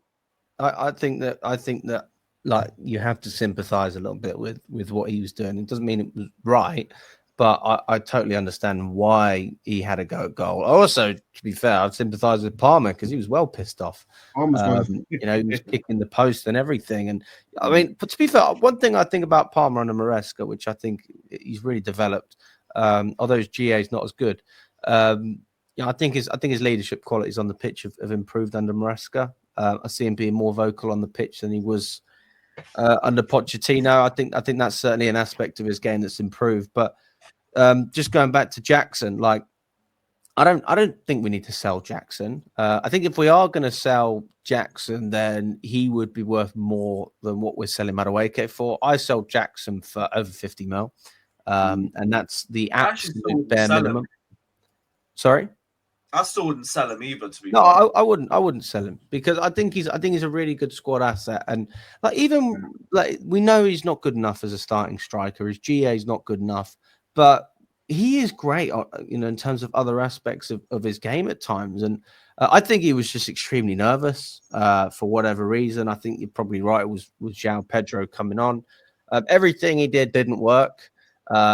I think that like you have to sympathize a little bit with what he was doing. It doesn't mean it was right, but I totally understand why he had a go at goal. Also, to be fair, I'd sympathize with Palmer because he was well pissed off. You know, he was kicking the post and everything. And I mean, but to be fair, one thing I think about Palmer under Maresca, which I think he's really developed, although his GA is not as good. I think his leadership qualities on the pitch have improved under Maresca. I see him being more vocal on the pitch than he was under Pochettino. I think that's certainly an aspect of his game that's improved. But just going back to Jackson, like I don't think we need to sell Jackson. I think if we are going to sell Jackson, then he would be worth more than what we're selling Madueke for. I sold Jackson for over 50 mil, and that's the absolute bare minimum. Sorry. I still wouldn't sell him either. To be fair. I wouldn't sell him because I think he's a really good squad asset, and like even like we know he's not good enough as a starting striker. His GA is not good enough, but he is great, you know, in terms of other aspects of his game at times. And I think he was just extremely nervous for whatever reason. I think you're probably right. It was João Pedro coming on. Everything he did didn't work.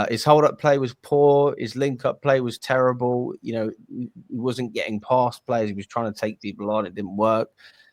His hold-up play was poor. His link-up play was terrible. You know, he wasn't getting past players. He was trying to take people on. It didn't work.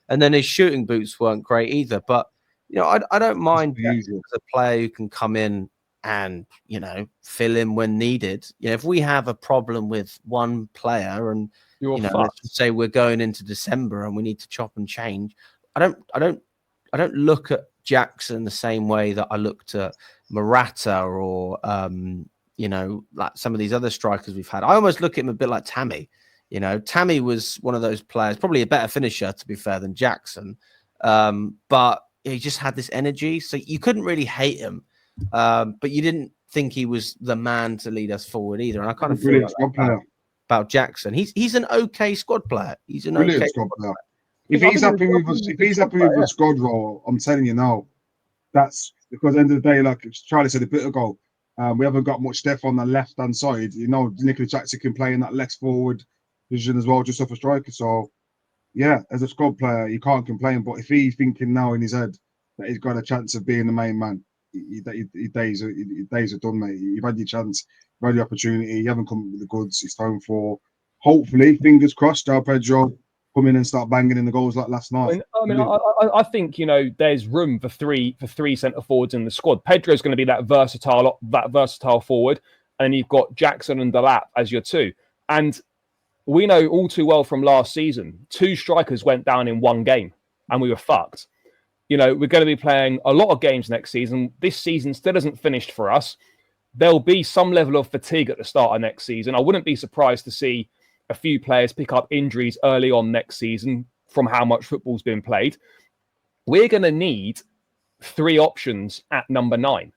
And then his shooting boots weren't great either. But, you know, I don't mind as a player who can come in and, you know, fill in when needed. You know, if we have a problem with one player and, let's just say we're going into December and we need to chop and change, I don't look at Jackson the same way that I looked at Morata or like some of these other strikers we've had. I almost look at him a bit like Tammy. You know, Tammy was one of those players, probably a better finisher to be fair than Jackson, but he just had this energy, so you couldn't really hate him, but you didn't think he was the man to lead us forward either. And I kind of feel like about Jackson. He's an okay squad player. He's an okay squad player. If he's happy with the squad role, I'm telling you now, that's because at the end of the day, like Charlie said a bit ago, we haven't got much depth on the left-hand side. You know, Nicolas Jackson can play in that left forward position as well, just off a striker. So, yeah, as a squad player, you can't complain. But if he's thinking now in his head that he's got a chance of being the main man, his days are done, mate. You've had your chance, you've had the opportunity. You haven't come with the goods. It's time for, hopefully, fingers crossed, João Pedro come in and start banging in the goals like last night. I think, you know, there's room for three centre forwards in the squad. Pedro's going to be that versatile forward, and you've got Jackson and Delap as your two. And we know all too well from last season, 2 strikers went down in one game, and we were fucked. You know, we're going to be playing a lot of games next season. This season still isn't finished for us. There'll be some level of fatigue at the start of next season. I wouldn't be surprised to see a few players pick up injuries early on next season from how much football's been played. We're going to need 3 options at number 9,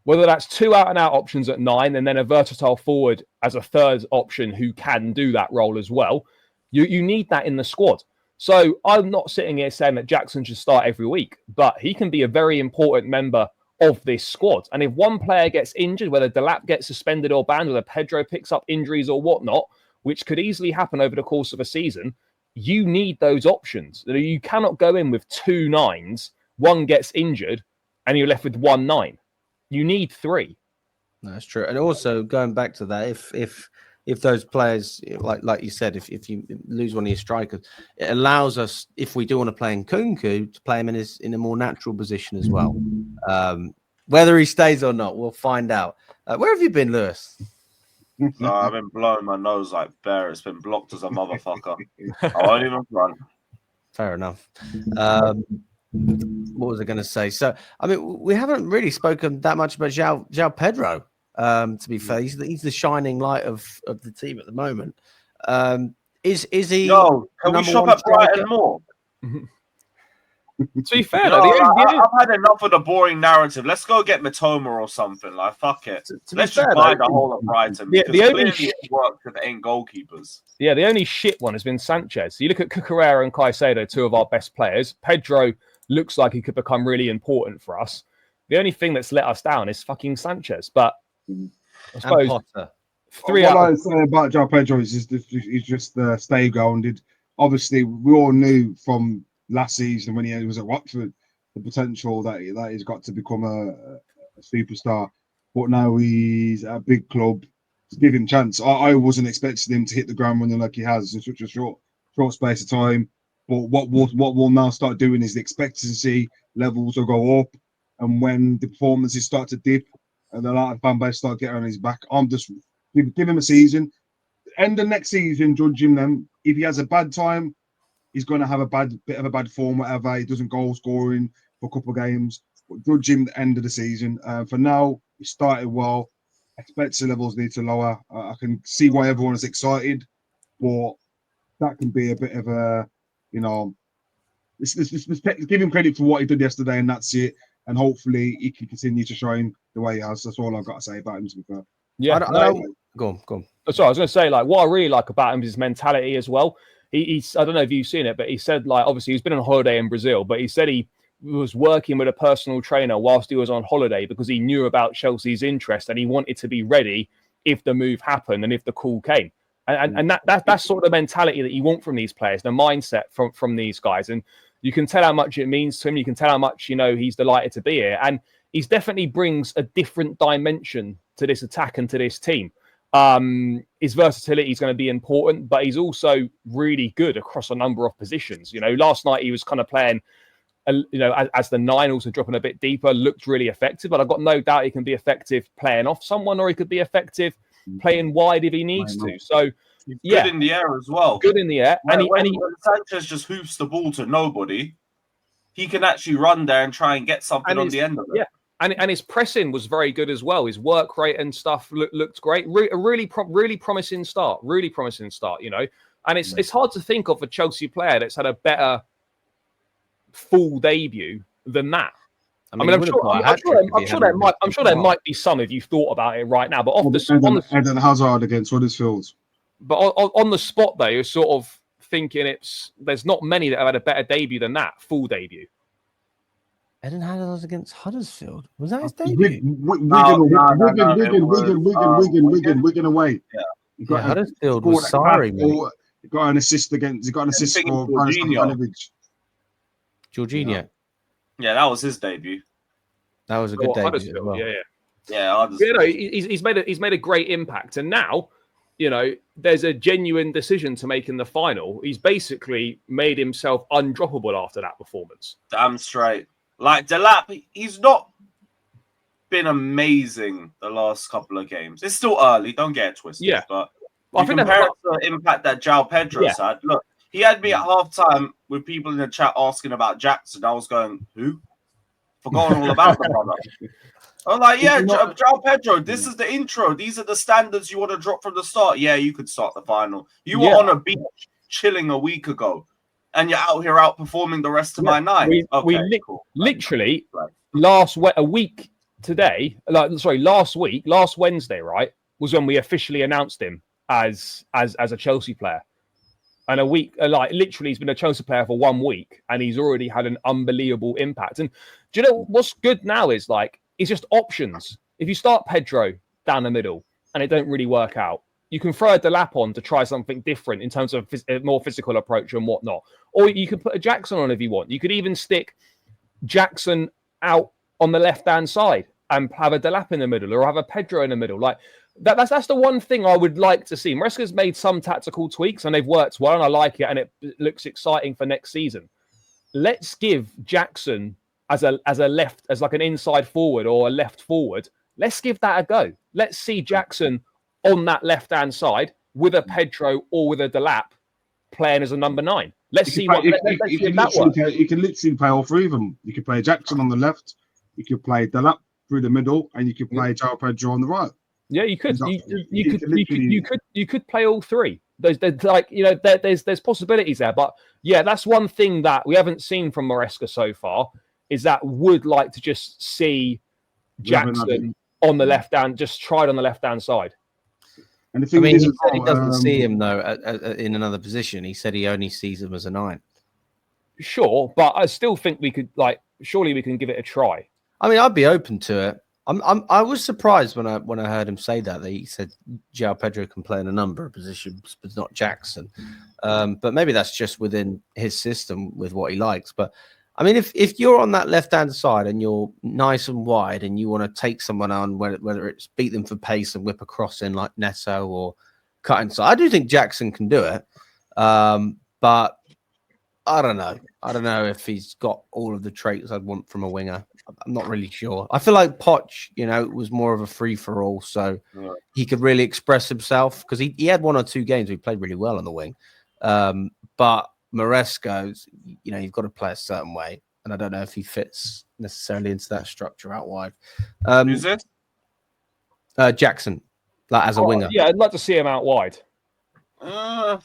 whether that's 2 out-and-out options at 9 and then a versatile forward as a third option who can do that role as well. You need that in the squad. So I'm not sitting here saying that Jackson should start every week, but he can be a very important member of this squad. And if one player gets injured, whether Delap gets suspended or banned, whether Pedro picks up injuries or whatnot, which could easily happen over the course of a season, you need those options. You cannot go in with 2 9s, one gets injured, and you're left with 1 9. You need 3. That's true. And also going back to that, if those players, like you said, if you lose one of your strikers, it allows us, if we do want to play in Nkunku, to play him in a more natural position as well. Whether he stays or not, we'll find out. Where have you been, Lewis? I've been blowing my nose like bear. It's been blocked as a motherfucker. I won't even run. Fair enough. What was I going to say? So, I mean, we haven't really spoken that much about João Pedro. To be fair, he's the shining light of the team at the moment. Is he? Yo, can we number shop one at Brighton striker? more? To be fair, You though, know, I've had enough of the boring narrative. Let's go get Matoma or something. Like, fuck it. to be Let's fair, just buy though, the whole of Brighton. the Because only clearly it works if it ain't goalkeepers. yeah, the only shit one has been Sanchez. So you look at Cucurella and Caicedo, two of our best players. Pedro looks like he could become really important for us. The only thing that's let us down is fucking Sanchez. But I And suppose Potter. What I say about João Pedro is he's just stay grounded. Obviously, we all knew from last season when he was at Watford the potential that he's got to become a superstar. But now he's at a big club. To give him a chance. I wasn't expecting him to hit the ground running like he has in such a short space of time. But what we'll now start doing is the expectancy levels will go up, and when the performances start to dip and the Latin fan base start getting on his back, I'm just give him a season. End of next season, judge him then. If he has a bad time, he's going to have a bit of a bad form, whatever. He doesn't goal scoring for a couple of games. But judge him at the end of the season. For now, he started well. Expectancy levels need to lower. I can see why everyone is excited, but that can be a bit of a, let's give him credit for what he did yesterday, and that's it. And hopefully he can continue to shine the way he has. That's all I've got to say about him, to be fair. yeah, Go on. So I was going to say, like, what I really like about him is his mentality as well. He's I don't know if you've seen it, but he said, like, obviously he's been on holiday in Brazil, but he said he was working with a personal trainer whilst he was on holiday because he knew about Chelsea's interest and he wanted to be ready if the move happened and if the call came. And that's sort of the mentality that you want from these players, the mindset from these guys. And you can tell how much it means to him. You can tell how much, he's delighted to be here. And he's definitely brings a different dimension to this attack and to this team. His versatility is going to be important, but he's also really good across a number of positions. Last night he was kind of playing, as the 9, also dropping a bit deeper, looked really effective. But I've got no doubt he can be effective playing off someone, or he could be effective playing wide if he needs to. So, he's good in the air as well. Good in the air. When Sanchez just hoops the ball to nobody, he can actually run there and try and get something on the end of it. Yeah. And his pressing was very good as well. His work rate and stuff looked great. A really promising start. Really promising start, And it's hard to think of a Chelsea player that's had a better full debut than that. I'm sure there might be some if you thought about it right now. But Eden Hazard against Huddersfield. But on the spot, though, you're sort of thinking there's not many that have had a better debut than that full debut. Eden Hazard against Huddersfield. Was that his debut? Wigan away. Yeah, Huddersfield was sorry. He got an assist for Jorginho. Yeah, that was his debut. That was a good debut as well. Yeah. He's made a great impact, and now, there's a genuine decision to make in the final. He's basically made himself undroppable after that performance. Damn straight. Like Delap, he's not been amazing the last couple of games. It's still early, don't get it twisted. Yeah, but I think compare it to the impact that João Pedro had. Look, he had me at halftime with people in the chat asking about Jackson. I was going, who? Forgotten all about the brother. I'm like, yeah, João Pedro, this is the intro. These are the standards you want to drop from the start. Yeah, you could start the final. You were on a beach chilling a week ago, and you're out here outperforming the rest of my night. Literally, last Wednesday, right, was when we officially announced him as a Chelsea player. And a week, literally, he's been a Chelsea player for 1 week, and he's already had an unbelievable impact. And do you know what's good now is it's just options. If you start Pedro down the middle and it don't really work out, you can throw a Delap on to try something different in terms of a more physical approach and whatnot. Or you can put a Jackson on if you want. You could even stick Jackson out on the left-hand side and have a Delap in the middle, or have a Pedro in the middle. That's the one thing I would like to see. Maresca's made some tactical tweaks and they've worked well, and I like it, and it looks exciting for next season. Let's give Jackson as an inside forward or a left forward. Let's give that a go. Let's see Jackson on that left-hand side with a Pedro or with a Delap playing as a number 9. Let's see what. Let's see if that works. You can literally play all three of them. You could play Jackson on the left, you could play Delap through the middle, and you could play João Pedro on the right. Yeah, you could. You could play all three. There's like there's possibilities there, but yeah, that's one thing that we haven't seen from Maresca so far is that would like to just see Jackson on the left hand, just tried on the left hand side. And the thing is, he said he doesn't see him though in another position. He said he only sees him as a 9. Sure, but I still think we could surely we can give it a try. I mean, I'd be open to it. I was surprised when I heard him say that he said João Pedro can play in a number of positions, but not Jackson. But maybe that's just within his system with what he likes. But I mean, if you're on that left-hand side and you're nice and wide and you want to take someone on, whether it's beat them for pace and whip a cross in like Neto or cut inside, I do think Jackson can do it. But I don't know. I don't know if he's got all of the traits I'd want from a winger. I'm not really sure. I feel like Poch, was more of a free-for-all, so he could really express himself because he had 1 or 2 games where he played really well on the wing. But Maresca, you've got to play a certain way, and I don't know if he fits necessarily into that structure out wide. Who's it? Jackson, like as a winger. Yeah, I'd like to see him out wide. That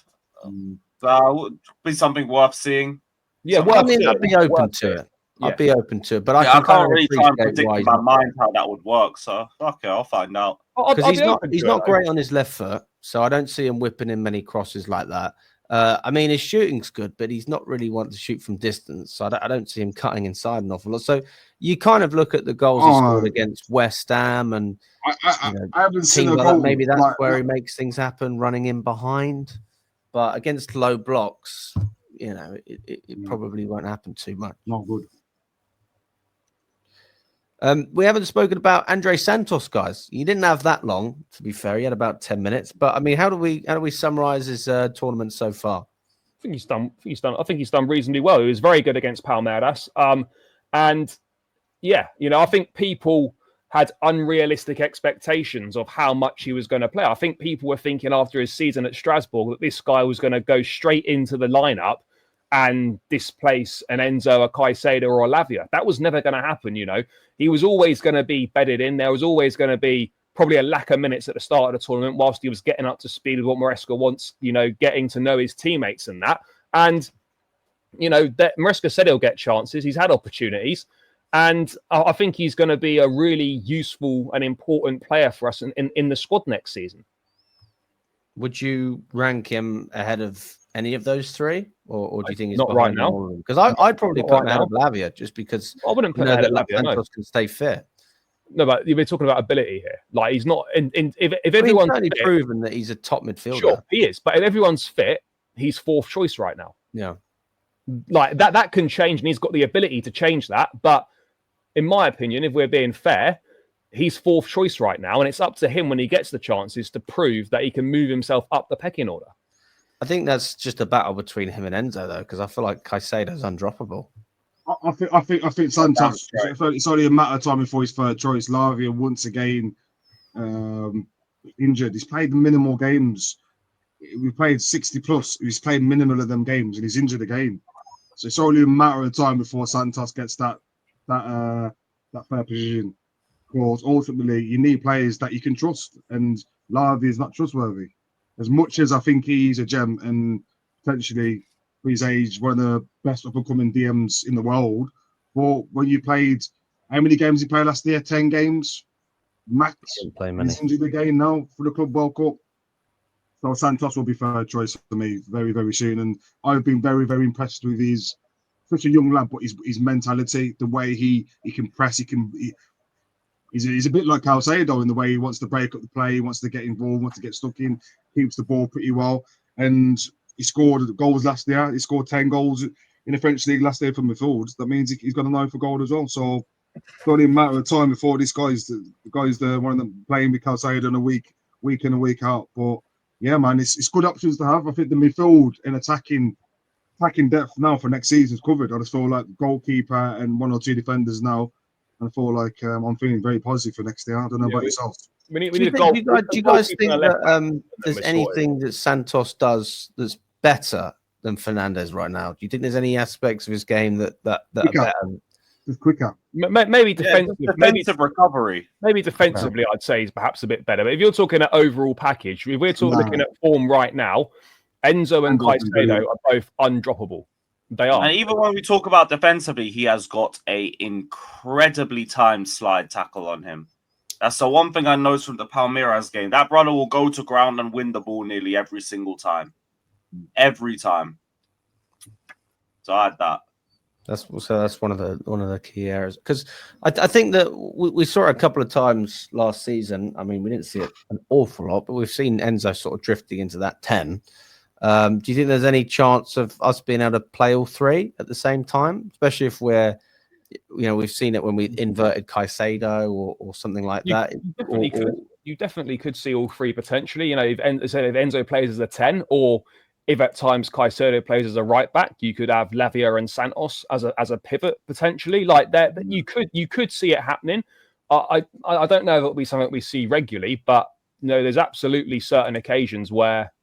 would be something worth seeing. Yeah, I'd be open to it. Yeah. I'd be open to it, but I can't really try and predict in my mind how that would work. So okay, I'll find out. Because he's not great on his left foot, so I don't see him whipping in many crosses like that. I mean, his shooting's good, but he's not really one to shoot from distance. So I don't see him cutting inside an awful lot. So you kind of look at the goals he scored against West Ham, and I haven't seen a goal. Maybe that's where he makes things happen, running in behind. But against low blocks, it probably won't happen too much. Not good. We haven't spoken about Andre Santos, guys. He didn't have that long, to be fair. He had about 10 minutes. But I mean, how do we summarize his tournament so far? I think he's done reasonably well. He was very good against Palmeiras. And yeah, I think people had unrealistic expectations of how much he was going to play. I think people were thinking after his season at Strasbourg that this guy was going to go straight into the lineup and displace an Enzo, a Caicedo, or a Lavia. That was never going to happen, He was always going to be bedded in. There was always going to be probably a lack of minutes at the start of the tournament whilst he was getting up to speed with what Maresca wants, getting to know his teammates and that. And, that Maresca said he'll get chances. He's had opportunities. And I think he's going to be a really useful and important player for us in the squad next season. Would you rank him ahead of any of those 3, or do you think he's not right now? Because I'd probably put him ahead of Lavia just because I wouldn't put him ahead of Lavia. Santos can stay fit. No, but you're talking about ability here. Like he's not. If everyone's he's proven that he's a top midfielder. Sure, he is. But if everyone's fit, he's 4th choice right now. Yeah, like that can change, and he's got the ability to change that. But in my opinion, if we're being fair, he's 4th choice right now, and it's up to him when he gets the chances to prove that he can move himself up the pecking order. I think that's just a battle between him and Enzo, though, because I feel like Caicedo's undroppable. I think Santos. It's only a matter of time before his 3rd choice. Lavia once again injured. He's played minimal games. We played 60 plus. He's played minimal of them games, and he's injured again. So it's only a matter of time before Santos gets that fair position. Because ultimately, you need players that you can trust, and Lavia is not trustworthy. As much as I think he's a gem and potentially for his age, one of the best up-and-coming DMs in the world. But when you played, how many games he played last year? 10 games max. He's injured again now for the Club World Cup. So Santos will be 3rd choice for me very, very soon. And I've been very, very impressed with such a young lad, but his mentality, the way he can press, he's a bit like Caicedo in the way he wants to break up the play, he wants to get involved, wants to get stuck in, keeps the ball pretty well. And he scored goals last year. He scored 10 goals in the French league last year from midfield. That means he's got a 9 for goal as well. So it's only a matter of time before this guy's the one of them playing with Caicedo in a week in and week out. But yeah, man, it's good options to have. I think the midfield and attacking depth now for next season is covered. I just feel like goalkeeper and 1 or 2 defenders now. And I feel like I'm feeling very positive for next year. I don't know about yourself. Do you guys think that there's anything that Santos does that's better than Fernandez right now? Do you think there's any aspects of his game that are Quicker. better? Just quicker. Maybe defensive recovery. Maybe defensively, I'd say is perhaps a bit better. But if you're talking at overall package, if we're looking at form right now, Enzo and Caicedo are both undroppable. They are. And even when we talk about defensively, he has got a incredibly timed slide tackle on him. That's the one thing I noticed from the Palmeiras game. That brother will go to ground and win the ball nearly every single time. Every time. So I had that. That's one of the key areas, because I think that we saw it a couple of times last season. I mean, we didn't see it an awful lot, but we've seen Enzo sort of drifting into that 10. Do you think there's any chance of us being able to play all three at the same time, especially if we've seen it when we inverted Caicedo or something like that? You definitely could see all three potentially. If Enzo plays as a 10, or if at times Caicedo plays as a right back, you could have Lavia and Santos as a pivot potentially. Like that, you could see it happening. I don't know if it'll be something we see regularly, but there's absolutely certain occasions where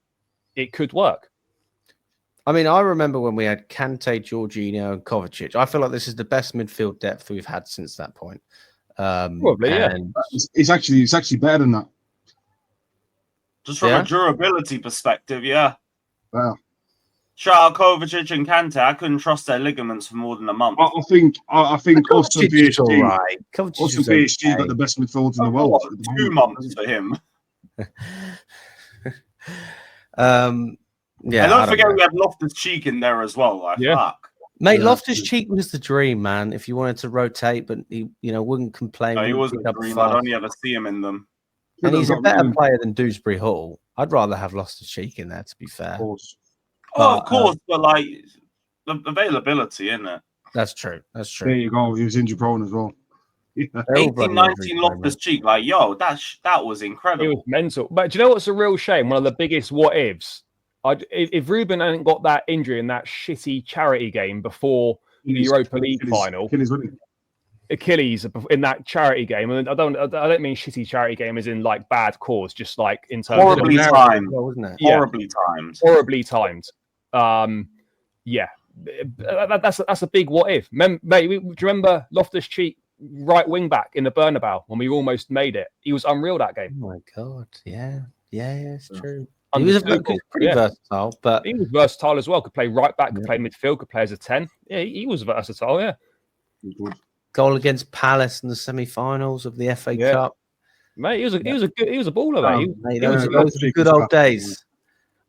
it could work. I mean, I remember when we had Kante, Jorginho, and Kovacic. I feel like this is the best midfield depth we've had since that point. Probably, yeah. It's actually better than that. Just from a durability perspective, yeah. Wow. Shout out Kovacic and Kante. I couldn't trust their ligaments for more than a month. I think us and PSG, right. us and PSG got the best midfield in the world. 2 months for him. Yeah, and don't forget we had Loftus-Cheek in there as well. Like, fuck. Mate, Loftus-Cheek was the dream, man. If you wanted to rotate, but he, wouldn't complain. No, he wasn't the dream. I'd only ever see him in them. And he's a better player than Dewsbury Hall. I'd rather have Loftus-Cheek in there, to be fair. Of course. Of course, but like the availability, isn't it? That's true. There you go. He was injury prone as well. Yeah. 18-19 Loftus-Cheek, like, yo, that was incredible. It was mental. But do you know what's a real shame? One of the biggest what ifs. If Ruben hadn't got that injury in that shitty charity game before the Europa League final, Achilles in that charity game, and I don't mean shitty charity game as in like bad cause, just like in terms horribly timed, wasn't it? Yeah. Horribly timed. Yeah, that's a big what if. Mate, do you remember Loftus-Cheek right wing back in the Bernabeu when we almost made it? He was unreal that game. Oh my god, yeah, it's true. He was pretty versatile, but he was versatile as well. Could play right back, could play midfield, could play as a 10. Yeah, he was versatile. Yeah. Goal against Palace in the semi-finals of the FA Cup. Mate, he was a baller, mate. Those were good old days.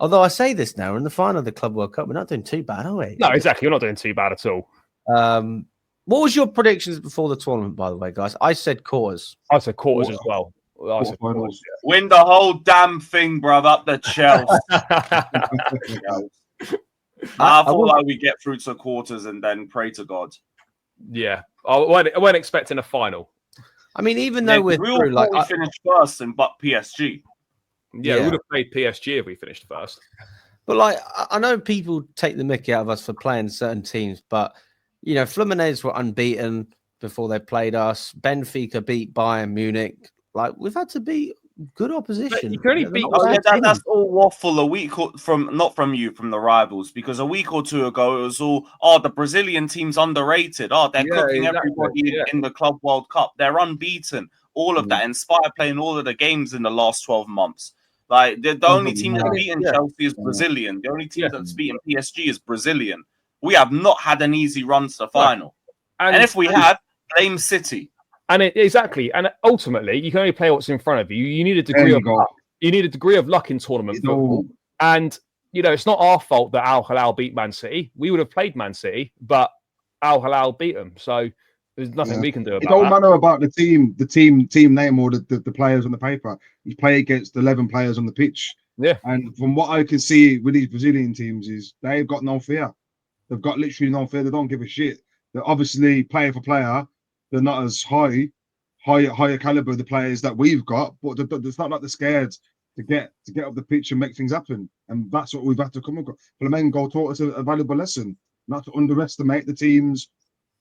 Although I say this now, in the final of the Club World Cup, we're not doing too bad, are we? No, exactly. We're not doing too bad at all. What was your predictions before the tournament, by the way, guys? I said quarters. I said quarters as well. Win the whole damn thing, bruv, up the Chelsea. I thought like we get through to quarters and then pray to God. Yeah, I weren't expecting a final. I mean, even though we're through, like we finished first and but PSG. Yeah, we would have played PSG if we finished first. But like, I know people take the mickey out of us for playing certain teams, but Fluminense were unbeaten before they played us. Benfica beat Bayern Munich. Like, we've had to beat good opposition. You can only beat. That's all waffle. A week not from you, from the rivals, because a week or two ago it was all, the Brazilian team's underrated. They're cooking everybody in the Club World Cup. They're unbeaten. All of that. Inspire playing all of the games in the last 12 months. Like the only team that's beaten Chelsea is Brazilian. The only team that's beaten PSG is Brazilian. We have not had an easy run to the final. And if we had, blame City. And exactly, and ultimately, you can only play what's in front of you. You need a degree of luck. You need a degree of luck in tournament football. And it's not our fault that Al Hilal beat Man City. We would have played Man City, but Al Hilal beat them. So there's nothing we can do about it. It don't matter about the team name or the players on the paper. You play against 11 players on the pitch. Yeah. And from what I can see with these Brazilian teams is they've got no fear. They've got literally no fear. They don't give a shit. They're obviously player for player. They're not as higher caliber the players that we've got, but it's not like they're scared to get up the pitch and make things happen. And that's what we've had to come across. Flamengo taught us a valuable lesson, not to underestimate the teams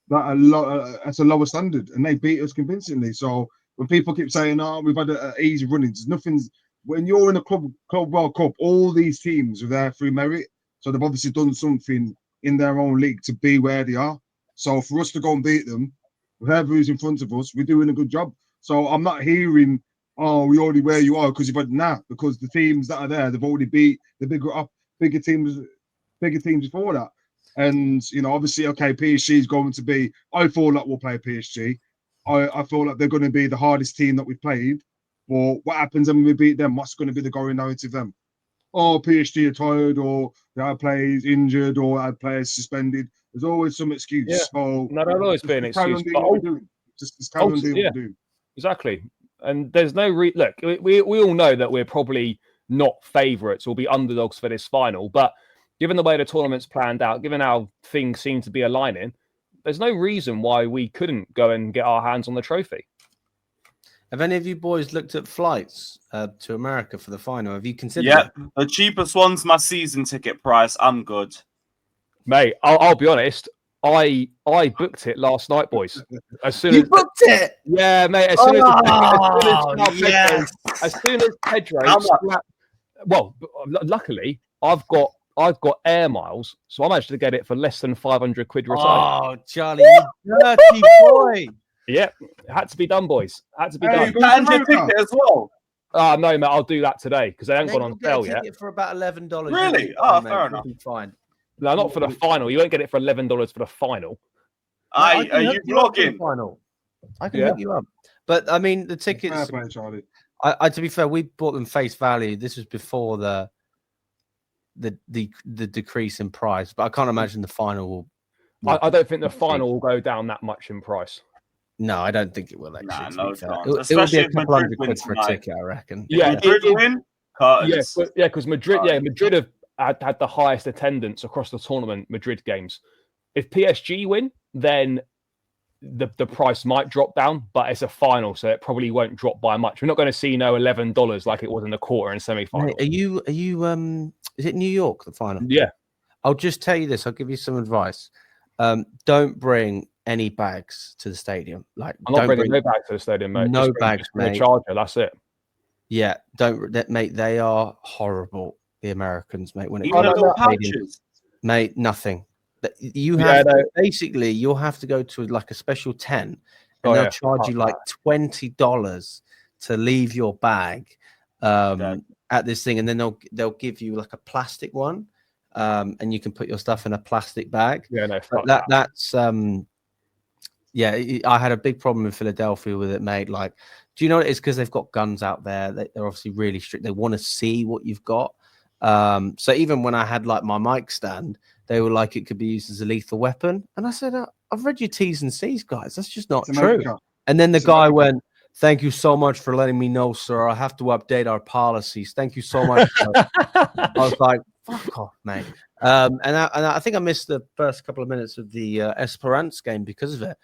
that are at a lower standard, and they beat us convincingly. So when people keep saying, we've had an easy running, nothing's when you're in a club World Cup, all these teams are there through merit. So they've obviously done something in their own league to be where they are. So for us to go and beat them, whoever is in front of us, we're doing a good job. So I'm not hearing, oh, we already where you are, because you've had because the teams that are there, they've already beat the bigger teams before that. And obviously, okay, PSG is going to be. I feel like we'll play PSG. I feel like they're going to be the hardest team that we've played. But what happens when we beat them? What's going to be the going narrative then? Oh, PSG are tired, or they had players injured, or had players suspended. There's always some excuse. Yeah. So No, there'll always be an excuse. Just carry on doing what we're doing. Exactly. And there's no look. We all know that we're probably not favourites or be underdogs for this final, but given the way the tournament's planned out, given how things seem to be aligning, there's no reason why we couldn't go and get our hands on the trophy. Have any of you boys looked at flights to America for the final? Have you considered Yep, it? the cheapest one's my season ticket price. I'm good. Mate, I'll be honest. I booked it last night, boys. As soon You as booked it? yeah, mate. As soon as Pedro well, luckily I've got air miles, so I managed to get it for less than 500 quid return. Oh, Charlie, you dirty boy. Yep, it had to be done, boys. Had to be Hey, done. you planned your ticket as well. Oh no, mate, I'll do that today because they haven't gone on sale yet. For about $11. Really? Oh, fair enough. Fine. No, not for the final. You won't get it for $11 for the final. Are you vlogging? Final. I can hook you up. But I mean, the tickets. Fair play, Charlie. To be fair, we bought them face value. This was before the decrease in price, but I can't imagine the final will. I don't think the final will go down that much in price. No, I don't think it will. Actually, no it will Especially be a couple hundred quid for a ticket, I reckon. Yeah, Madrid win. Because Madrid have had the highest attendance across the tournament. Madrid games. If PSG win, then the price might drop down, but it's a final, so it probably won't drop by much. We're not going to see no $11 like it was in the quarter and semi-final. Are you? Is it New York the final? Yeah. I'll just tell you this. I'll give you some advice. Don't bring any bags to the stadium. Like, I'm not bringing no bags to the stadium, mate. No bags, mate. A charger, that's it. Yeah, mate. They are horrible. The Americans, mate. When it Even comes little to stadium, pouches. mate, nothing. You have basically you'll have to go to like a special tent, and they'll charge you like $20 to leave your bag at this thing, and then they'll give you like a plastic one, and you can put your stuff in a plastic bag. Yeah, no, that's I had a big problem in Philadelphia with it, mate. Like, do you know what it is? Because they've got guns out there. They're obviously really strict. They want to see what you've got. So even when I had like my mic stand, they were like, it could be used as a lethal weapon. And I said, I've read your T's and C's, guys. That's just not true. And then the guy went, thank you so much for letting me know, sir. I have to update our policies. Thank you so much. I was like, fuck off, mate. And I think I missed the first couple of minutes of the Esperance game because of it.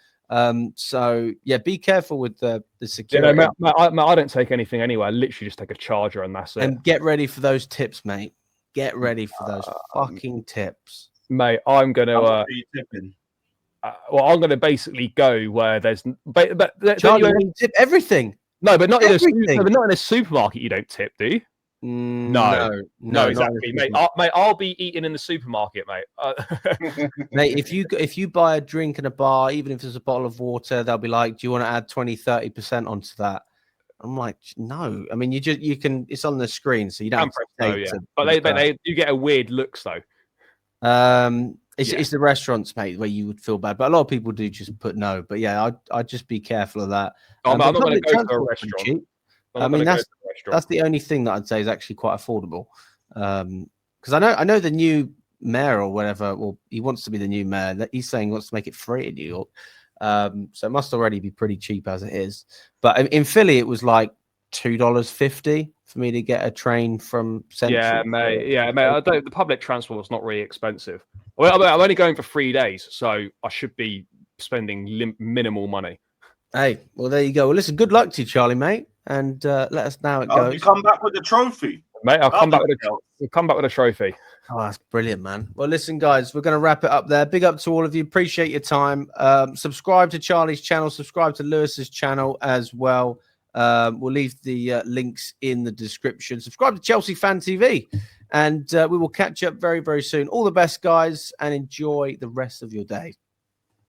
So yeah, be careful with the security. Yeah, no, I don't take anything anywhere. I literally just take a charger and that's it. And get ready for those tips, mate. Get ready for those fucking tips, mate. I'm gonna. Well, I'm gonna basically go where there's. But Charlie, you tip everything. No, but not in a supermarket. You don't tip, do you? No, exactly, mate. I'll be eating in the supermarket, mate. Mate, if you buy a drink in a bar, even if it's a bottle of water, they'll be like, "Do you want to add 20-30% onto that?" I'm like, "No." I mean, you can. It's on the screen, so you don't. But they do get a weird looks though. It's the restaurants, mate, where you would feel bad, but a lot of people do just put no. But yeah, I'd just be careful of that. I'm not going to go to a restaurant. I mean, that's the only thing that I'd say is actually quite affordable. Because I know the new mayor or whatever, well, he wants to be the new mayor. That he's saying he wants to make it free in New York. So it must already be pretty cheap as it is. But in Philly, it was like $2.50 for me to get a train from Central. Yeah, mate. The public transport is not really expensive. Well, I'm only going for 3 days, so I should be spending minimal money. Hey, well, there you go. Well, listen, good luck to you, Charlie, mate. And let us know how it goes. You come back with the trophy, mate. I'll come back with a trophy. Oh, that's brilliant, man. Well, listen, guys, we're going to wrap it up there. Big up to all of you. Appreciate your time. Subscribe to Charlie's channel. Subscribe to Lewis's channel as well. We'll leave the links in the description. Subscribe to Chelsea Fan TV And we will catch up very, very soon. All the best, guys, and enjoy the rest of your day.